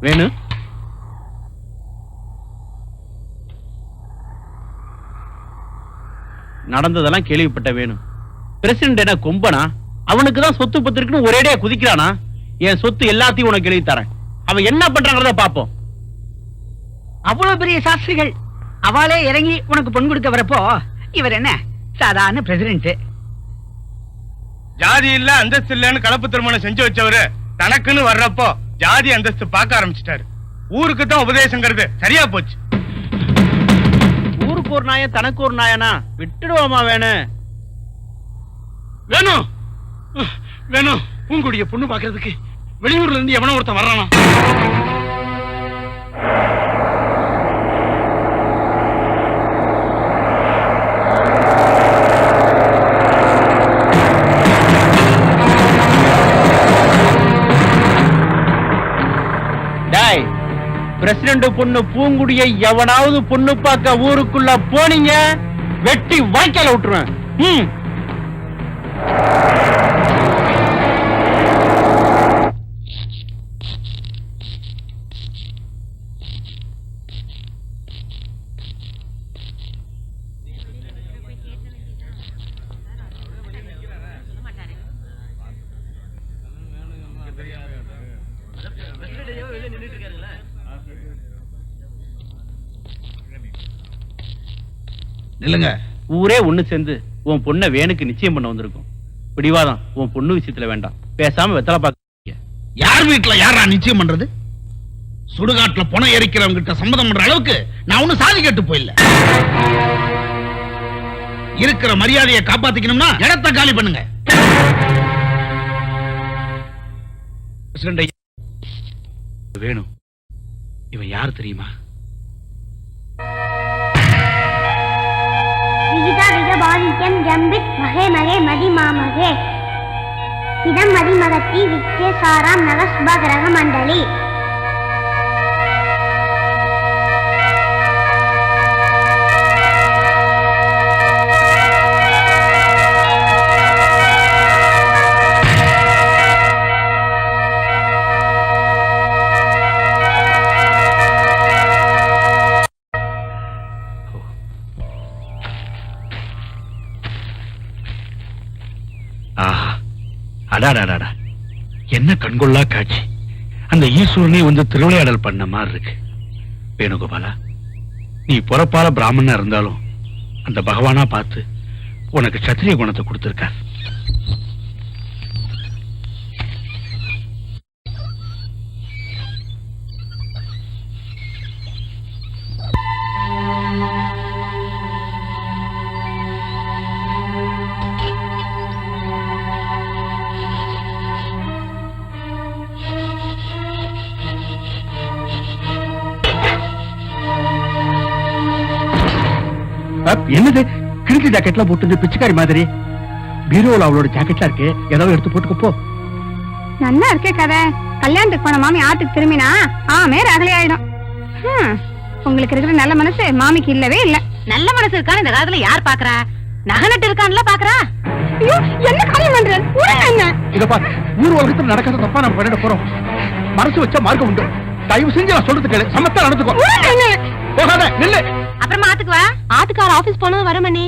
வேணு, நடந்ததெல்லாம் கேள்விப்பட்ட வேணு. பிரசிடண்ட் என்ன கொம்பனா? அவனுக்கு தான் சொத்து பத்து இருக்குன்னு ஒரேடியா குதிக்கிறானா? என் சொத்து எல்லாத்தையும் உனக்கு எழுதி தரேன். அவன் என்ன பண்றாங்கிறத பாப்போம். அவ்வளவு பெரிய சாஸ்திரிகள் அவளே இறங்கி உனக்கு பொன் கொடுக்க வரப்போ இவர் என்ன சாதாரண பிரசிடென்ட்? ஜாதி இல்ல அந்தஸ்து இல்லன்னு கலப்பு திருமணம் செஞ்சு வச்சவரு தனக்குன்னு வர்றப்போ ஜாதி அந்தஸ்து பார்க்க ஆரம்பிச்சிட்டாரு. ஊருக்கு தான் உபதேசங்கிறது சரியா போச்சு. ஊருக்கு ஒரு நாயன் தனக்கு ஒரு நாயனா? விட்டுடுவோமா வேணு? வேணும் வேணும். பூங்குடிய பொண்ணு பாக்குறதுக்கு வெளியூர்ல இருந்து எவனோ ஒருத்தன் வர்றானா? பிரசிடண்ட் பொண்ணு பூங்குடியை எவனாவது பொண்ணு பார்க்க ஊருக்குள்ள போனீங்க, வெட்டி வாய்க்கால விட்டுருவேன். நில்லுங்க. ஊரே ஒண்ணு சேர்ந்து உன் பொண்ணை வேணுக்கு நிச்சயம் பண்ண வந்திருக்கும். பிடிவாதம் உன் பொண்ணு விஷயத்துல வேண்டாம். பேசாம வெத்தலை பார்க்க. யார் வீட்டுல யாரா நிச்சயம் பண்றது? சுடுகாட்டுல பணம் எரிக்கிறவங்க கிட்ட சம்மதம் பண்ற அளவுக்கு நான் ஒண்ணும் சாதி கேட்டு போயில்ல. இருக்கிற மரியாதையை காப்பாத்திக்கணும்னா இடத்தை காலி பண்ணுங்க. வேணும் இவன் யார் தெரியுமா? விகிதா விகபாதித்யம் ஜம்பித் மகே மகே மதி மாமகே இதம் மதி மகத்தி விச்சே சாராம் நவஸ்ப கிரக மண்டலி. ஆஹா, அடாடாடா, என்ன கண்கொள்ளா காட்சி! அந்த ஈஸ்வரனே வந்து திருவிளையாடல் பண்ண மாதிரி இருக்கு. வேணுகோபாலா, நீ புறப்பால பிராமணனா இருந்தாலும் அந்த பகவானா பார்த்து உனக்கு சத்திரிய குணத்தை கொடுத்திருக்கார். என்னது கிழிஞ்ச ஜாக்கெட்லாம் போட்டு பிச்சைக்காரி மாதிரி? பீரோல அவளோட ஜாக்கெட்லாம் இருக்கு, ஏதாவது எடுத்து போட்டுக்க போ. நல்லா இருக்கே கதை. கல்யாணத்துக்கு போன மாமி ஆட்டுக்கு திரும்பினா ஆமே ரகலை ஆயிடும். உங்களுக்கு இருக்கிற நல்ல மனசு மாமிக்கு இல்லவே இல்ல. நல்ல மனசு இருக்கான்னு இந்த காலத்துல யார் பாக்குறா? நகநட்டு இருக்கான்ல பாக்குறா. ஐயோ, என்ன காரியம் பண்றேன்? என்ன இத பாரு, ஊர் உலகத்துல நடக்காத தப்பா நம்ம பண்ணிட போறோம். மனசு வச்சா மார்க்கம் உண்டு. தயவு செஞ்சு நான் சொல்றது கேளு, சமத்தா நடந்துக்கோ. போகாத, நில்லு. அப்புறமா ஆத்துக்கு வா. ஆத்துக்கார ஆபீஸ் போனது வர மணி.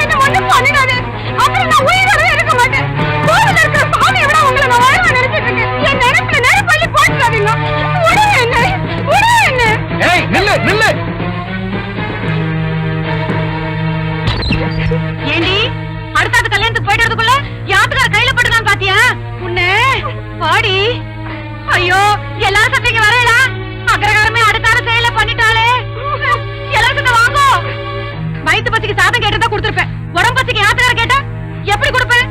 என்ன ஒண்ணும் பண்ணிடாத. அப்புறம் நான் உயிரோட இருக்க மாட்டேன். கோவில்ல இருக்கிற சாமி விட உங்களை நான் வாழ்வா நினைச்சிட்டு இருக்கேன். என் நினைப்புல நெருப்பள்ளி போட்டுறாதீங்க. உடனே என்ன உடனே என்ன? ஏய், நில்லு நில்லு. ஏண்டி அடுத்த கல்யாணத்துக்கு போயிட்டு வரதுக்குள்ள யாத்துக்கார கையில போட்டுக்கலாம் பாத்தியா? உன்னை பாடி. ஐயோ, எல்லாரும் சத்திரிக்க வரையலா. அக்கரகாரமே அடுத்தால செயல பண்ணிட்டாலே. எல்லாரும் வாங்கோ. வயிற்று பசிக்கு சாதம் கேட்டதா கொடுத்துருப்பேன். உடம்பு பசிக்கு யாத்துக்கார கேட்டா எப்படி கொடுப்பேன்?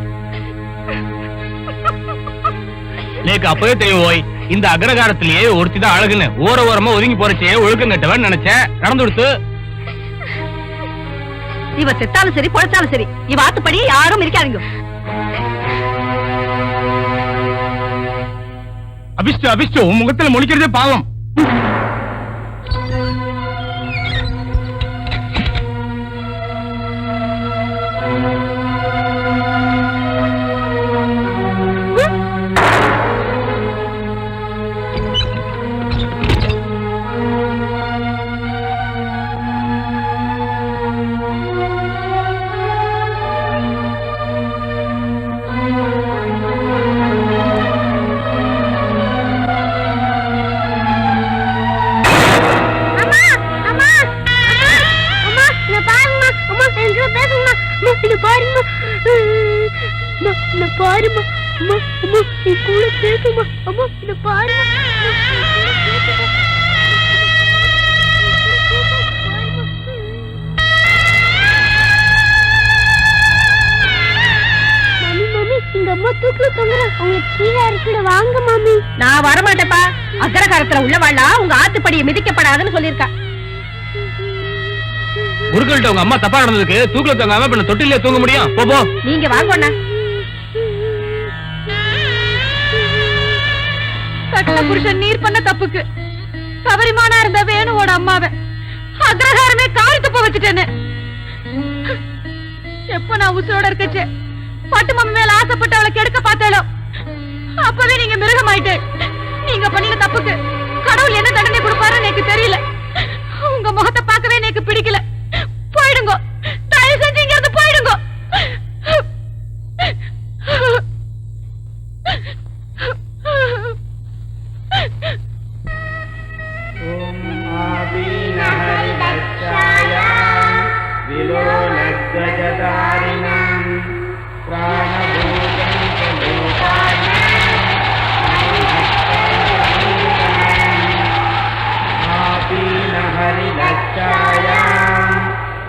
நேக்கு அப்பவே தெரியும் ஓய், இந்த அக்ரகாரத்திலேயே ஒருத்திதான் அழகுன்னு ஓரமா ஒதுங்கி போறச்சே ஒழுக்கம் கட்டவன் நினைச்சேன். நடந்து கொடுத்து இவ செத்தாலும் சரி பொழைச்சாலும் சரி இவ ஆத்துப்படி யாரும் இருக்காதீங்க. அபிஷ்டு அபிஷ்டு, உன் முகத்துல முழிக்கிறதே பாவம். பாருமா அம்மா, அம்மா என் கூட பேசுமா அம்மா, என்ன பாருமா. மாமி மாமி, எங்க அம்மா தூக்குல தொங்குறேன், அவங்க கீழே இருக்கிற வாங்க மாமி. நான் வரமாட்டேப்பா. அக்கரகாரத்துல உள்ளவாளா உங்க ஆத்துப்படியை மிதிக்கப்படாதுன்னு சொல்லியிருக்கா. குருக்கள்கிட்ட உங்க அம்மா தப்பா நடந்ததுக்கு தூக்குல தொங்காம இப்ப தொட்டிலே தூங்க முடியும்? போ. நீங்க வாங்கண்ணா. கட்ட புருஷன் நீர் பண்ண தப்புக்கு சபரிமானா இருந்த வேணுவோட அம்மாவை அக்ரஹாரமே காரி துப்ப வச்சுட்டேன்னு. எப்ப நான் உசுரோட இருக்கச்சே பட்டு மம்மி மேல ஆசைப்பட்டு அவளை கெடுக்க பார்த்தாலோ அப்பவே நீங்க மிருகமாயிட்டு. நீங்க பண்ணின தப்புக்கு கடவுள் என்ன தண்டனை கொடுப்பாருன்னு எனக்கு தெரியல. உங்க முகத்தை பார்க்கவே எனக்கு பிடிக்கல. போயிடுங்க, தயவு செஞ்சு இங்க இருந்து போயிடுங்க.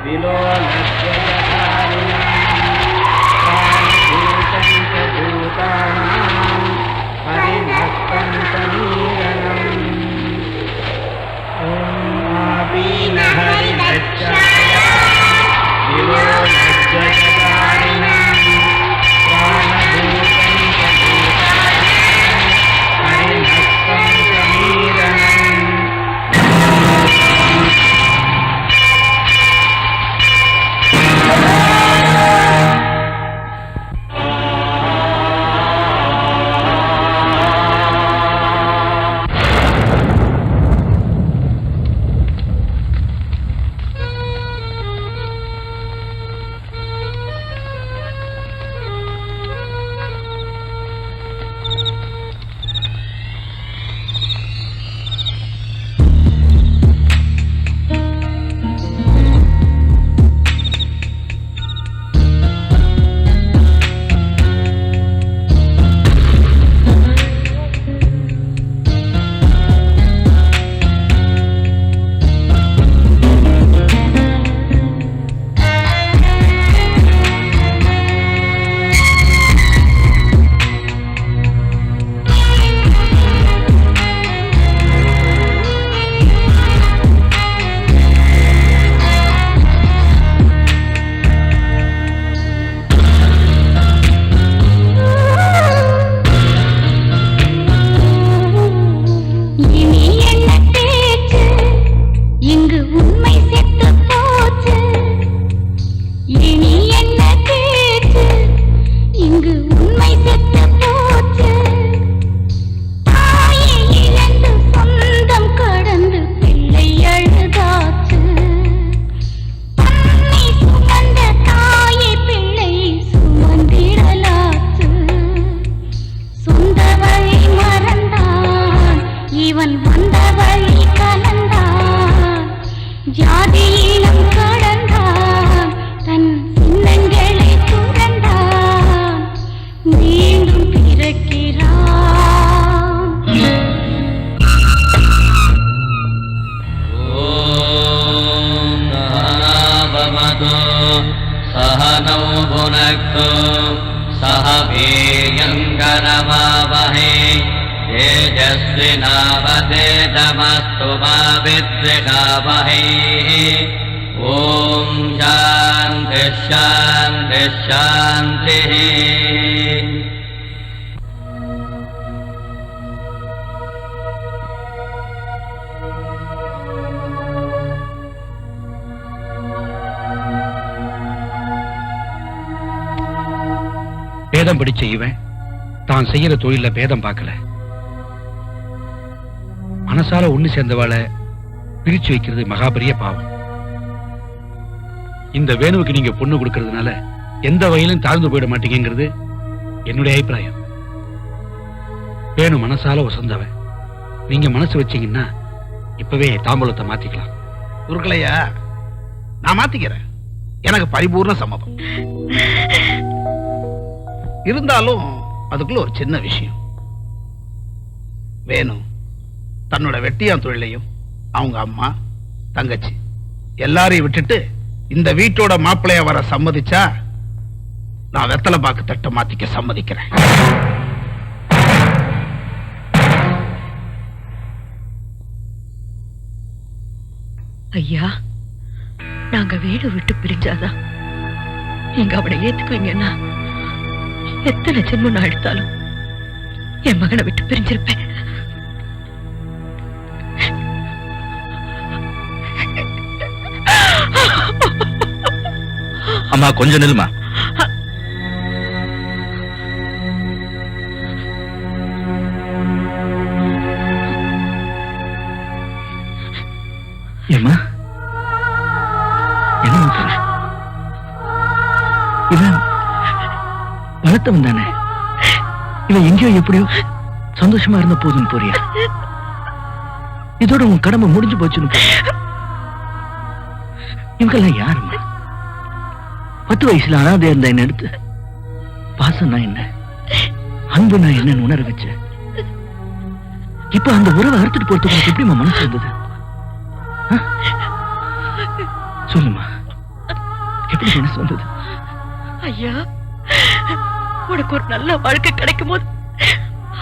விலோ மீண்டும் பிறக்கிறான். ஓம் நாபமது சஹனௌ புனக்து சஹ வீர்யங்கரமாவஹே தேஜஸ்வினாவதேதமஸ்து மா வித்விஷாவஹே. ஓம் சாந்தி சாந்தி சாந்தி. பேதம் பிடிச்ச இவன் தான் செய்யற தொழில பேதம் பார்க்கல. மனசால ஒண்ணு சேர்ந்தவாளை பிரிச்சு வைக்கிறது மகாபெரிய பாவம். இந்த வேணுவுக்கு நீங்க பொண்ணு கொடுக்கறதுனால எந்த வகையிலும் தாழ்ந்து போயிட மாட்டீங்கிறது என்னுடைய அபிப்பிராயம். வேணு மனசால வசந்தவன். நீங்க மனசு வச்சீங்கன்னா இப்பவே தாம்பூலத்தை மாத்திக்கலாம். குருக்களையா, நான் மாத்திக்கிறேன். எனக்கு பரிபூர்ண சம்மதம். இருந்தாலும் அதுக்குள்ள ஒரு சின்ன விஷயம். வேணும் தன்னோட வெட்டியான் தொழிலையும் அவங்க அம்மா தங்கச்சி எல்லாரையும் விட்டுட்டு இந்த வீட்டோட மாப்பிள்ளைய வர சம்மதிச்சா நான் வெத்தலை பாக்கு தட்டை மாத்திக்க சம்மதிக்கிறேன். ஐயா, நாங்க வீடு விட்டு பிரிஞ்சாதான் நீங்க அவனை ஏத்துக்குவீங்கன்னா எத்தனை ஜென்மம் நான் எடுத்தாலும் என் மகனை விட்டு பிரிஞ்சிருப்பேன். அம்மா கொஞ்சம் நில்லுமா. ஏம்மா என்ன பண்ற? இவன் வளர்த்தவன் தானே. இவன் எங்கேயோ எப்படியோ சந்தோஷமா இருந்த போதுன்னு போறியா? இதோட உன் கடமை முடிஞ்சு போச்சுன்னு போறியா? இவங்கெல்லாம் யாருமா? 10 வயசுல அனாதையா இருந்த என்ன எடுத்து பாசம்னா என்ன, அன்புனா என்னன்னு உணர வச்ச. இப்ப அந்த உறவை அறுத்துட்டு போறதுக்கு எப்படிமா மனசு இருந்தது? சொல்லுமா, எப்படி மனசு வந்தது? ஐயா, உனக்கு ஒரு நல்ல வாழ்க்கை கிடைக்கும் போது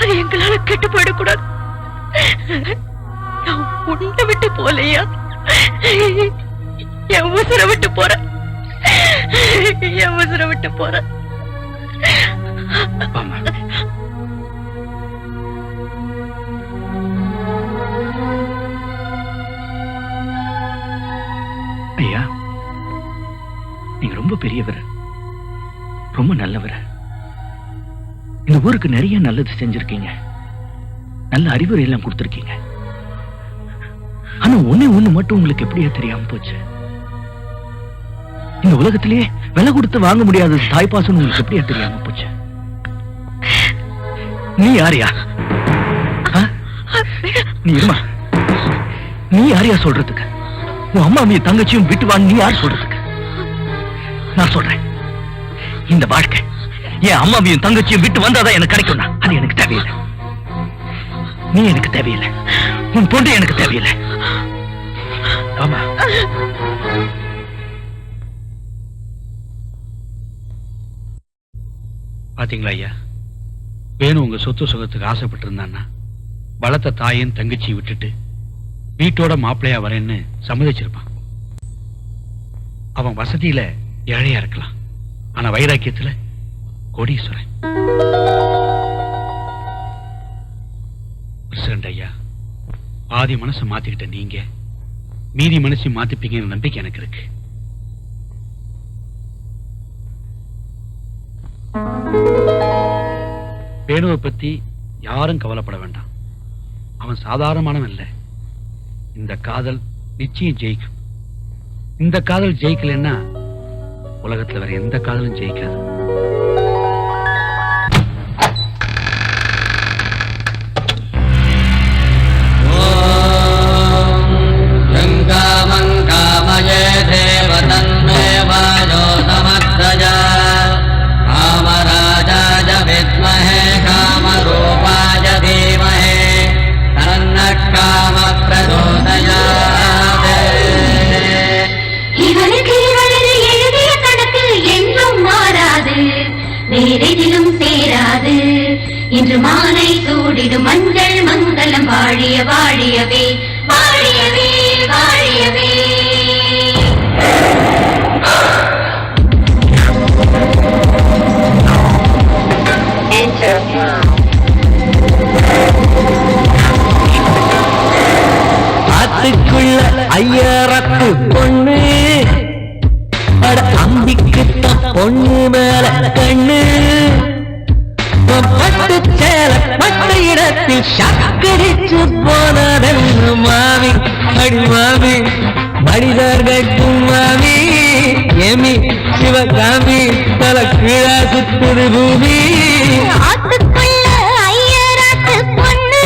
அது எங்களால கெட்டு போயிடக்கூடாது. நான் உன்னை விட்டு போலையா, என் உசுரை விட்டு போறேன். என் உசுரை விட்டு போறேன். ஐயா, நீங்க ரொம்ப பெரியவர், ரொம்ப நல்லவர். இந்த ஊருக்கு நிறைய நல்லது செஞ்சிருக்கீங்க, நல்ல அறிவுரை எல்லாம் கொடுத்திருக்கீங்க. ஆனா ஒண்ணு மட்டும் உங்களுக்கு எப்படியா தெரியாம போச்சு? இந்த உலகத்திலேயே விலை கொடுத்து வாங்க முடியாத தாய்ப்பாசம் உங்களுக்கு எப்படியா தெரியாம போச்சு? நீ யாரியா? நீ இருமா, நீ யாரியா சொல்றதுக்கு? உன் அம்மாவையும் தங்கச்சியும் விட்டு வாங்க நீ யார் சொல்றதுக்கு? நான் சொல்றேன், இந்த வாழ்க்கை என் அம்மாவையும் தங்கச்சியும் விட்டு வந்தாதான் எனக்கு கிடைக்கும்னா அது எனக்கு தேவையில்லை. நீ எனக்கு தேவையில்லை, உன் பொண்ணு எனக்கு தேவையில்லை. ஆமா, பாத்தீங்களா ஐயா, வேணு உங்க சொத்து சுகத்துக்கு ஆசைப்பட்டு இருந்தான்னா வளர்த்த தாயின் தங்கச்சியை விட்டுட்டு வீட்டோட மாப்பிள்ளையா வரேன்னு சம்மதிச்சிருப்பான். அவன் வசதியில ஏழையா இருக்கலாம், ஆனா வைராக்கியத்துல கோடீஸ்வரன். பிரசிடண்ட் ஐயா, பாதி மனசை மாத்திக்கிட்ட நீங்க மீதி மனசை மாத்திப்பீங்கன்னு நம்பிக்கை எனக்கு இருக்கு. வேணுவை பத்தி யாரும் கவலைப்பட வேண்டாம். அவன் சாதாரணமானவன் இல்ல. இந்த காதல் நிச்சயம் ஜெயிக்கும். இந்த காதல் ஜெயிக்கலன்னா உலகத்துல வேற எந்த காதலும் ஜெயிக்காது. தேவதன்மே வாஜோ சமத்ரஜா காமராஜாய இன்று மாலை சூடிடும் மஞ்சள் மங்களம் வாழிய வாழியவே வாழியவே வாழியவே. ஆத்துக்குள்ள ஐயரத்து பொண்ணு அட அம்பிக்கு பொண்ணு மேல கண்ணு பட்டு சேல பட்ட இடத்தில் சக்கரிச்சு போனதென்ன மாமி அடி மாமி மனிதர் கட்டும் மாமி எமி சிவகாமி தல கீழா சுத்துது பூமி. ஆத்துக்குள்ள ஐயராத்து பொண்ணு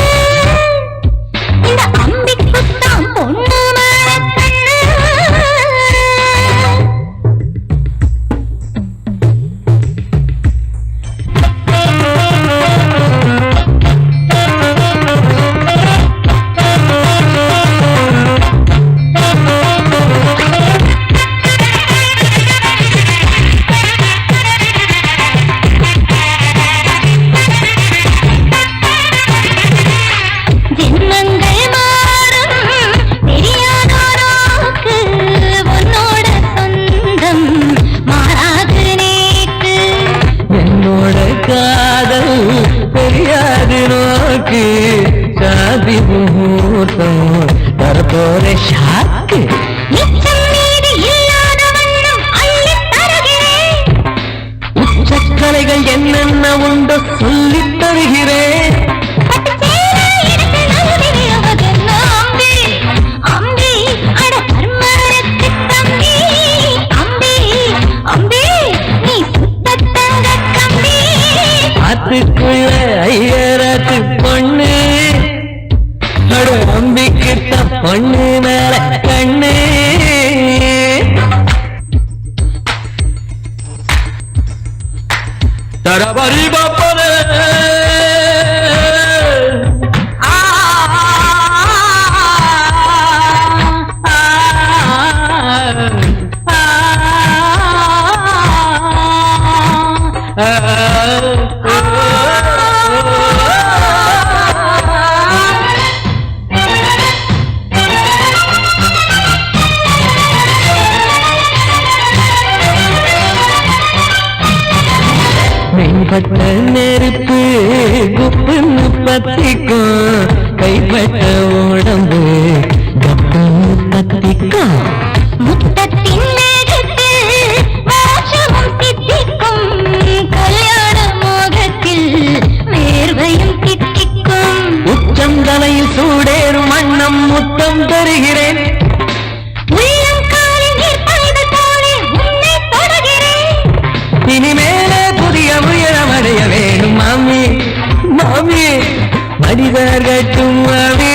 இந்த அம்பிக்குத்தான் பொண்ணு மேல கண்ணு. உச்சக்கலைகள் என்னென்ன உண்டு சொல்லித் தருகிறேன். ஆத்துக்குள்ள ஐயராத்து பொண்ணு அடு அம்பிக்கிட்ட பொண்ணு மேல கண்ணு. தரபரி பாப்பனே மேம்பட்ட நெருப்பு குப்புன்னு பத்திக்கும் கைப்பட்ட உடம்பு கப்புன்னு பத்திக்கும். முத்தத்தின் மேகத்தில் மோட்சமும் சித்திக்கும் கல்யாண மோகத்தில் வேர்வையும் தித்திக்கும். உச்சம் தலையில் சூடேறும் வண்ணம் முத்தம் தருகிறேன். உள்ளங்காலில் நீர் பாய்ந்து போலே உன்னை தொடுகிறேன். இனிமேலே புதிய உயரமடைய வேணும் மாமி மாமி மனிதர் கட்டும் மாமி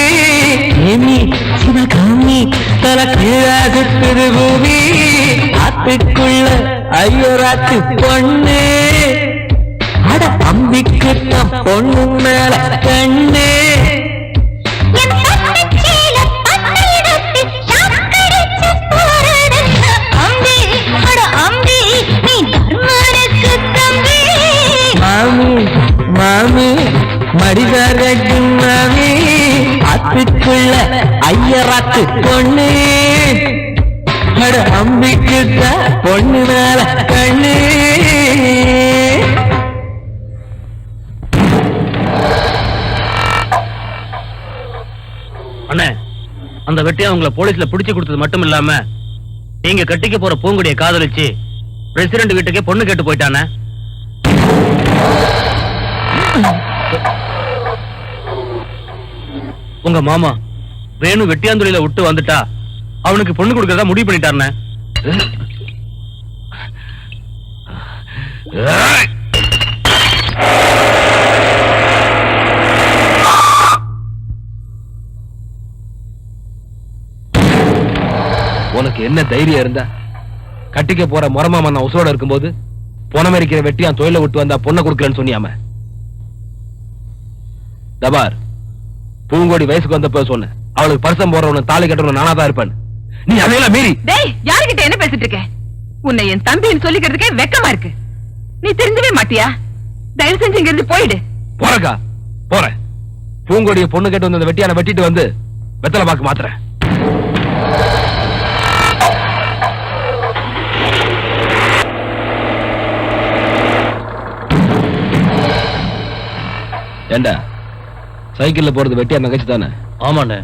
எமி சிவகாமி தல கீழா சுத்துது பூமி. ஆத்துக்குள்ள ஐயோராத்து பொண்ணு அட அம்பிக்கு பொண்ணு மேல கண்ணு. என் பட்டுச் சேலை பட்ட இடத்தில் சாக்கடிச்சு போறதென்ன அம்பி அட அம்பி நீ தர்மனுக்கு தம்பி. மாமி மாமி மடிதார் கட்டும் மாமி ஆத்துக்குள்ள ஐயராத்து பொண்ணு அட அம்பிக்கு பொண்ணு மேல கண்ணு. அண்ணே, அந்த வெட்டியா உங்களை போலீஸ்ல பிடிச்சு கொடுத்தது மட்டும் இல்லாம நீங்க கட்டிக்க போற பூங்குடியை காதலிச்சு பிரசிடென்ட் வீட்டுக்கே பொண்ணு கேட்டு போயிட்டானே. உங்க மாமா வேணு வெட்டியாந்துறையில விட்டு வந்துட்டா அவனுக்கு பொண்ணு கொடுக்கறதா முடிவு பண்ணிட்டாருண்ணே. உனக்கு என்ன தைரியம் இருந்தா கட்டிக்க போற முறமாமா நான் உசோட இருக்கும்போது பொணமரிக்கிற வெட்டியான் தொழில விட்டு வந்தா பொண்ணை கொடுக்கலன்னு சொன்னியாம. தபார் பூங்கோடி வயசுக்கு வந்தப்ப சொன்னேன் அவளுக்கு பரிசம் போறவன தாலி கட்டணும் நானா தான் இருப்பேன். நீ அதையெல்லாம் மீறி டேய், யாருகிட்ட என்ன பேசிட்டு இருக்க? உன்னை என் தம்பின்னு சொல்லிக்கிறதுக்கே வெக்கமா இருக்கு. நீ தெரிஞ்சவே மாட்டியா? தயவு செஞ்சு இங்க இருந்து போயிடு. போறக்கா போறேன். பூங்கொடிய பொண்ணு கேட்டு வந்து அந்த வெட்டியான வெட்டிட்டு வந்து வெத்தலை பாக்கு மாத்துறேன். ஏண்டா சைக்கிள்ல போறது வெட்டியா நகைச்சு தானே? ஆமாண்ணே.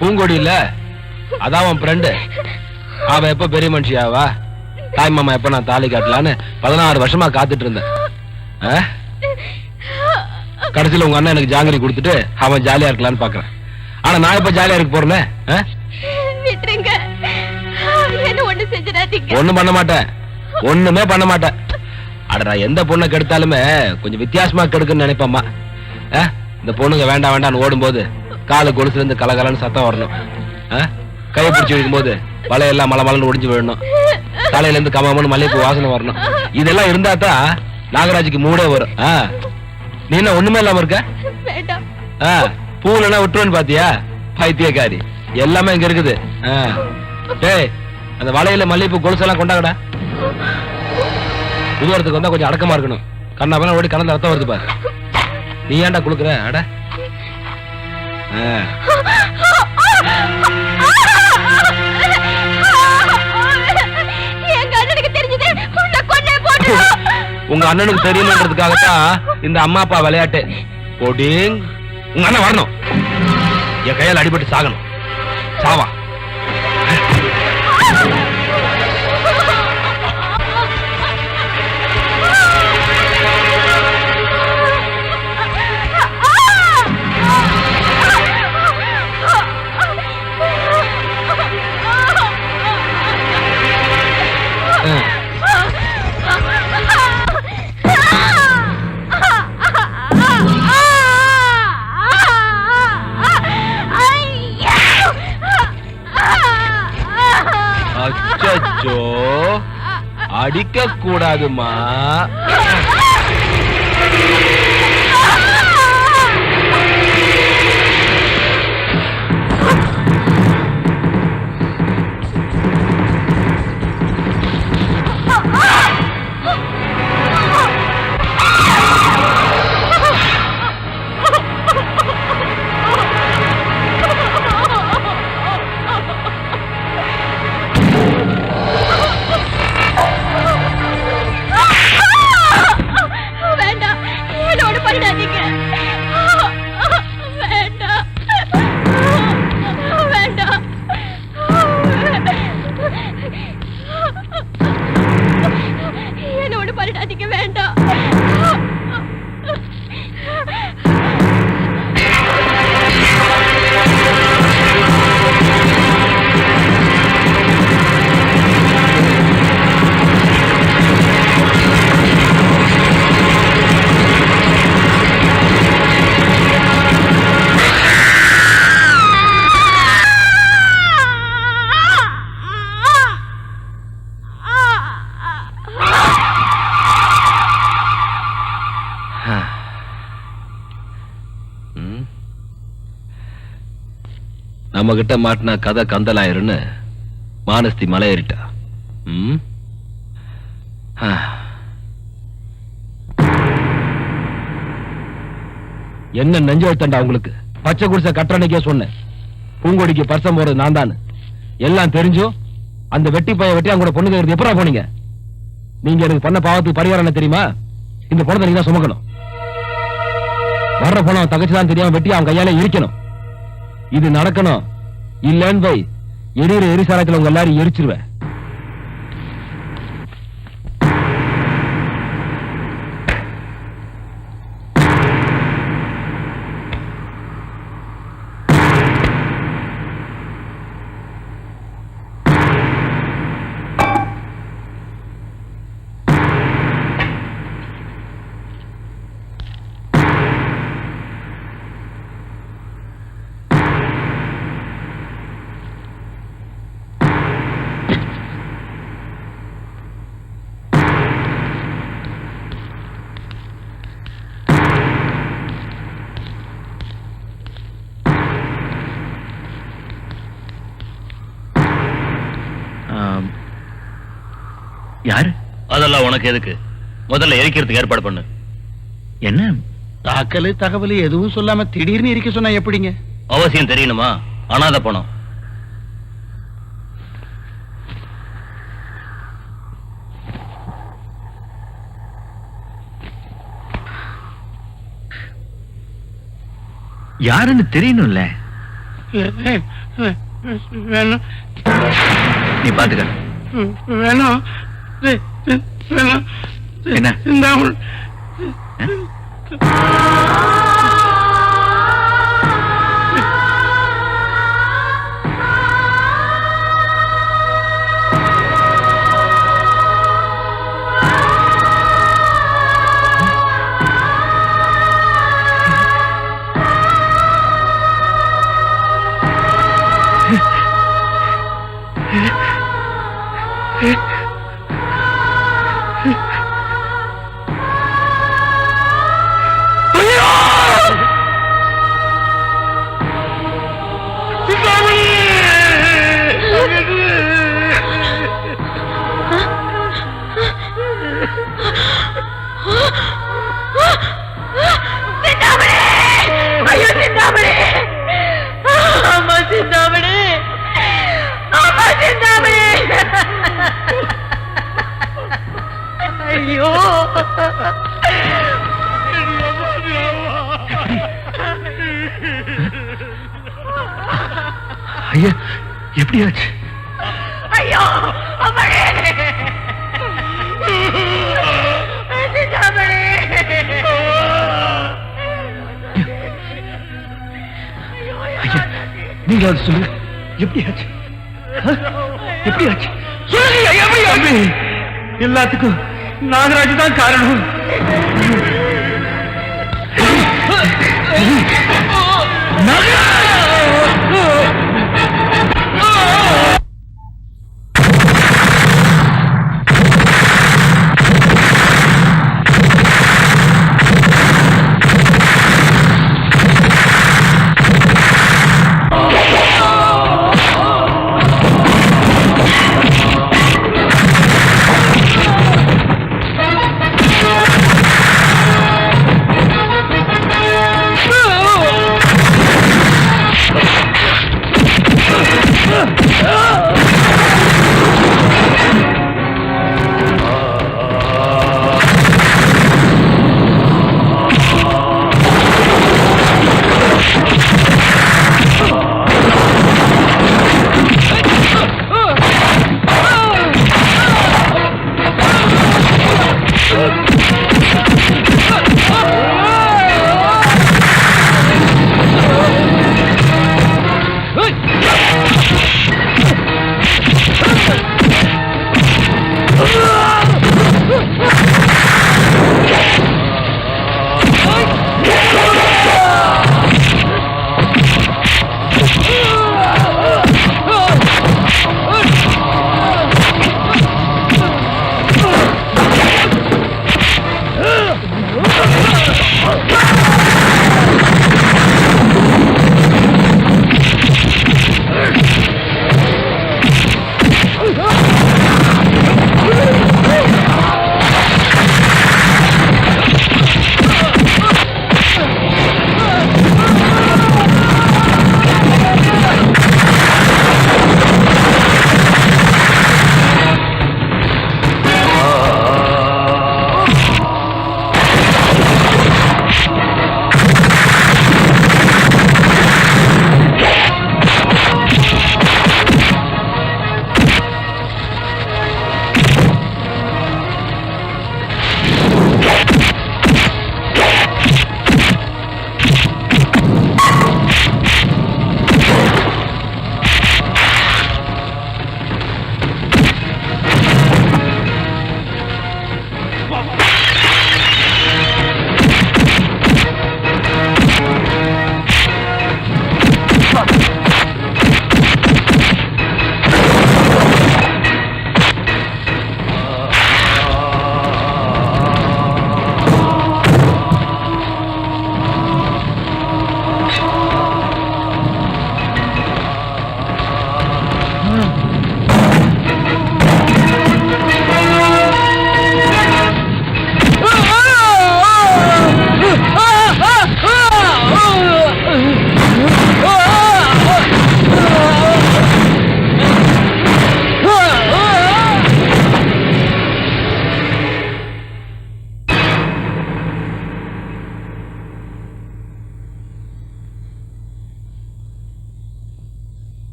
பூங்கொடி இல்ல, அதான் அவன் ஃப்ரெண்டு. அவ எப்ப பெரிய மனுஷியாவா? தாய் மாமா எப்ப நான் தாலி காட்டலான்னு 16 வருஷமா காத்துட்டு இருந்தேன். கடைசியில உங்க அண்ணன் எனக்கு ஜாங்கிரி கொடுத்துட்டு அவன் ஜாலியா இருக்கலான்னு பாக்குறேன். ஆனா நான் இப்ப ஜாலியா இருக்க போறேன். ஒண்ணும் பண்ண மாட்டேன், ஒண்ணுமே பண்ண மாட்டேன். அட நான் எந்த பொண்ணை கெடுத்தாலுமே கொஞ்சம் வித்தியாசமா கெடுக்குன்னு நினைப்பேம்மா. இந்த பொண்ணுங்க வேண்டாம் வேண்டாம்னு ஓடும்போது காலு கொலுசுல இருந்து கலகலன்னு சத்தம் வரணும். கையை பிடிச்சி விழுக்கும் போது வலையெல்லாம் மலை மலன்னு ஒடிஞ்சு விழணும். தலையில இருந்து கமமன்னு மல்லிகைப்பூ வாசனை வரணும். இதெல்லாம் இருந்தா தான் நாகராஜுக்கு மூடே வரும். நீ என்ன ஒண்ணுமே இல்லாம இருக்க? பூலனா விட்டுருன்னு பாத்தியா? பைத்தியக்காரி, எல்லாமே இங்க இருக்குது. டேய், அந்த வலையில மல்லிகைப்பூ கொலுசெல்லாம் கொண்டாங்கடா. புதுவரத்துக்கு வந்தா கொஞ்சம் அடக்கமா இருக்கணும். கண்ணா ஓடி கலந்த ரத்தம் வருது பாரு. நீ ஏன்டா குடுக்குற? அட உங்க அண்ணனுக்கு தெரியுமன்றதுக்காகத்தான் இந்த அம்மா அப்பா விளையாட்டு. போடிங், உங்க அண்ணன் வரணும், என் கையால் அடிபட்டு சாகணும். சாவா அடிக்க கூடாதுமா. நம்ம கிட்ட மாட்டினா கதை கந்தலாயிருன்னு மானஸ்தி மலை ஏறிட்டா. என்ன நெஞ்சு வைத்தண்டா உங்களுக்கு? பச்சை குடிசை கட்டுறனைக்கே சொன்னேன் பூங்கொடிக்கு பர்சம் போறது நான் தான். எல்லாம் தெரிஞ்சும் அந்த வெட்டி பைய வெட்டி அவங்களோட பொண்ணு கேட்கறது எப்படா போனீங்க? நீங்க எனக்கு பண்ண பாவத்துக்கு பரிகாரம் என்ன தெரியுமா? இந்த பொண்ணை நீங்க தான் சுமக்கணும். வர்ற பொண்ணை தகச்சு தான் தெரியாம வெட்டி அவன் கையால இருக்கணும். இது நடக்கணும். இல்லன்னு போய் எரியிற எரிசாரத்துல உங்க எல்லாரும் எரிச்சிருவேன். யாரு? அதெல்லாம் உனக்கு எதுக்கு? முதல்ல எரிக்கிறதுக்கு ஏற்பாடு பண்ணு. என்ன தாக்கல் தகவல் எதுவும் சொல்லாம திடீர்னு இருக்க சொன்னா எப்படிங்க? அவசியம் தெரியணுமா? அனாதை பணம். யாருன்னு தெரியணும்ல. வேணும் நீ பாத்துக்க. வேணும் என்ன? ஐயோ ஐயா, எப்படியாச்சு? ஐயோ அம்மாடே ஐயா, நீங்க அது சொல்லுங்க. எப்படியாச்சு? எப்படியாச்சு? சொல்லுங்க. எப்படியாச்சு? எல்லாத்துக்கும் நாகராஜ் தான் காரணம்.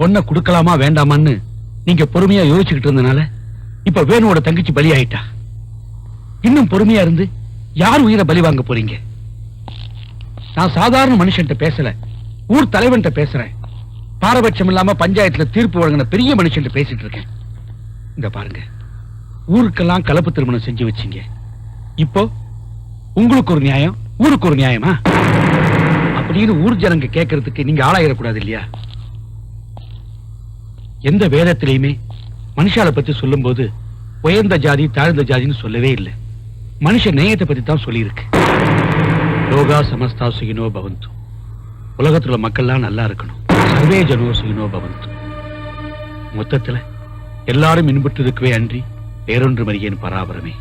பொண்ணை கொடுக்கலாமா வேண்டாமான்னு நீங்க பொறுமையா யோசிச்சுக்கிட்டு இருந்தனால இப்ப வேணுவோட தங்கச்சி பலி ஆயிட்டா. இன்னும் பொறுமையா இருந்து யார் உயிரை பலி வாங்க போறீங்க? நான் சாதாரண மனுஷன்ட்ட பேசல, ஊர் தலைவன்ட்ட பேசுறேன். பாரபட்சம் இல்லாம பஞ்சாயத்துல தீர்ப்பு வழங்கின பெரிய மனுஷன்ட்ட பேசிட்டு இருக்கேன். இந்த பாருங்க, ஊருக்கெல்லாம் கலப்பு திருமணம் செஞ்சு வச்சீங்க. இப்போ உங்களுக்கு ஒரு நியாயம், ஊருக்கு ஒரு நியாயமா அப்படின்னு ஊர் ஜனங்க கேட்கறதுக்கு நீங்க ஆளாயிடக்கூடாது இல்லையா? எந்த வேதத்திலையுமே மனுஷால பத்தி சொல்லும் போது உயர்ந்த ஜாதி தாழ்ந்த ஜாதின்னு சொல்லவே இல்லை. மனுஷ நேயத்தை பத்தி தான் சொல்லியிருக்கு. லோகா சமஸ்தா சுகினோ பவந்து. உலகத்துல மக்கள்லாம் நல்லா இருக்கணும். சர்வே ஜனோ சுகினோ பவந்து. மொத்தத்துல எல்லாரும் இன்புற்று இருக்கவே அன்றி வேறொன்று மறியேன் பராபரமே.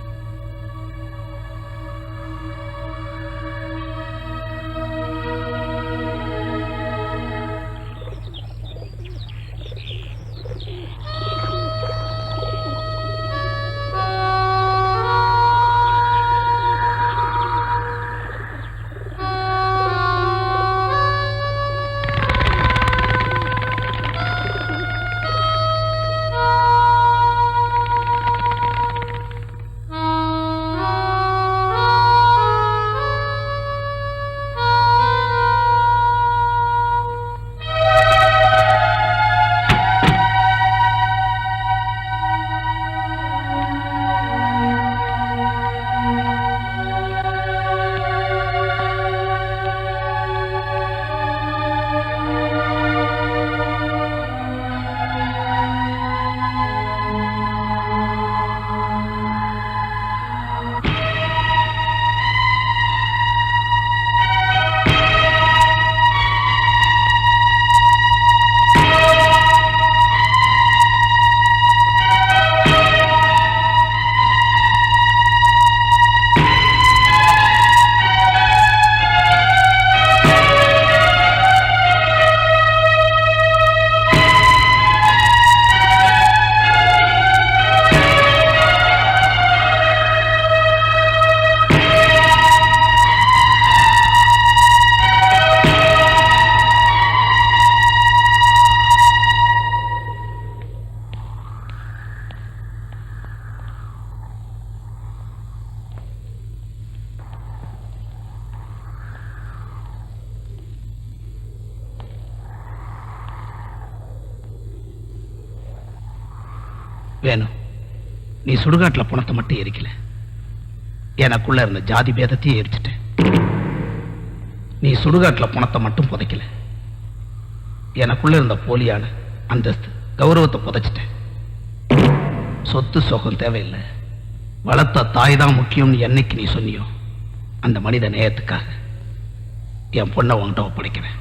வேணும், நீ சுடுகாட்டுல பணத்தை மட்டும் எரிக்கல, எனக்குள்ள இருந்த ஜாதி பேதத்தையே எரிச்சிட்டேன். நீ சுடுகாட்டுல பணத்தை மட்டும் புதைக்கல, எனக்குள்ள இருந்த போலியான அந்தஸ்து கௌரவத்தை புதைச்சிட்டேன். சொத்து சோகம் தேவையில்லை, வளர்த்த தாய் தான் முக்கியம்னு என்னைக்கு நீ சொன்னியோ அந்த மனித நேயத்துக்காக என் பொண்ணை உன்கிட்ட ஒப்படைக்கிறேன்.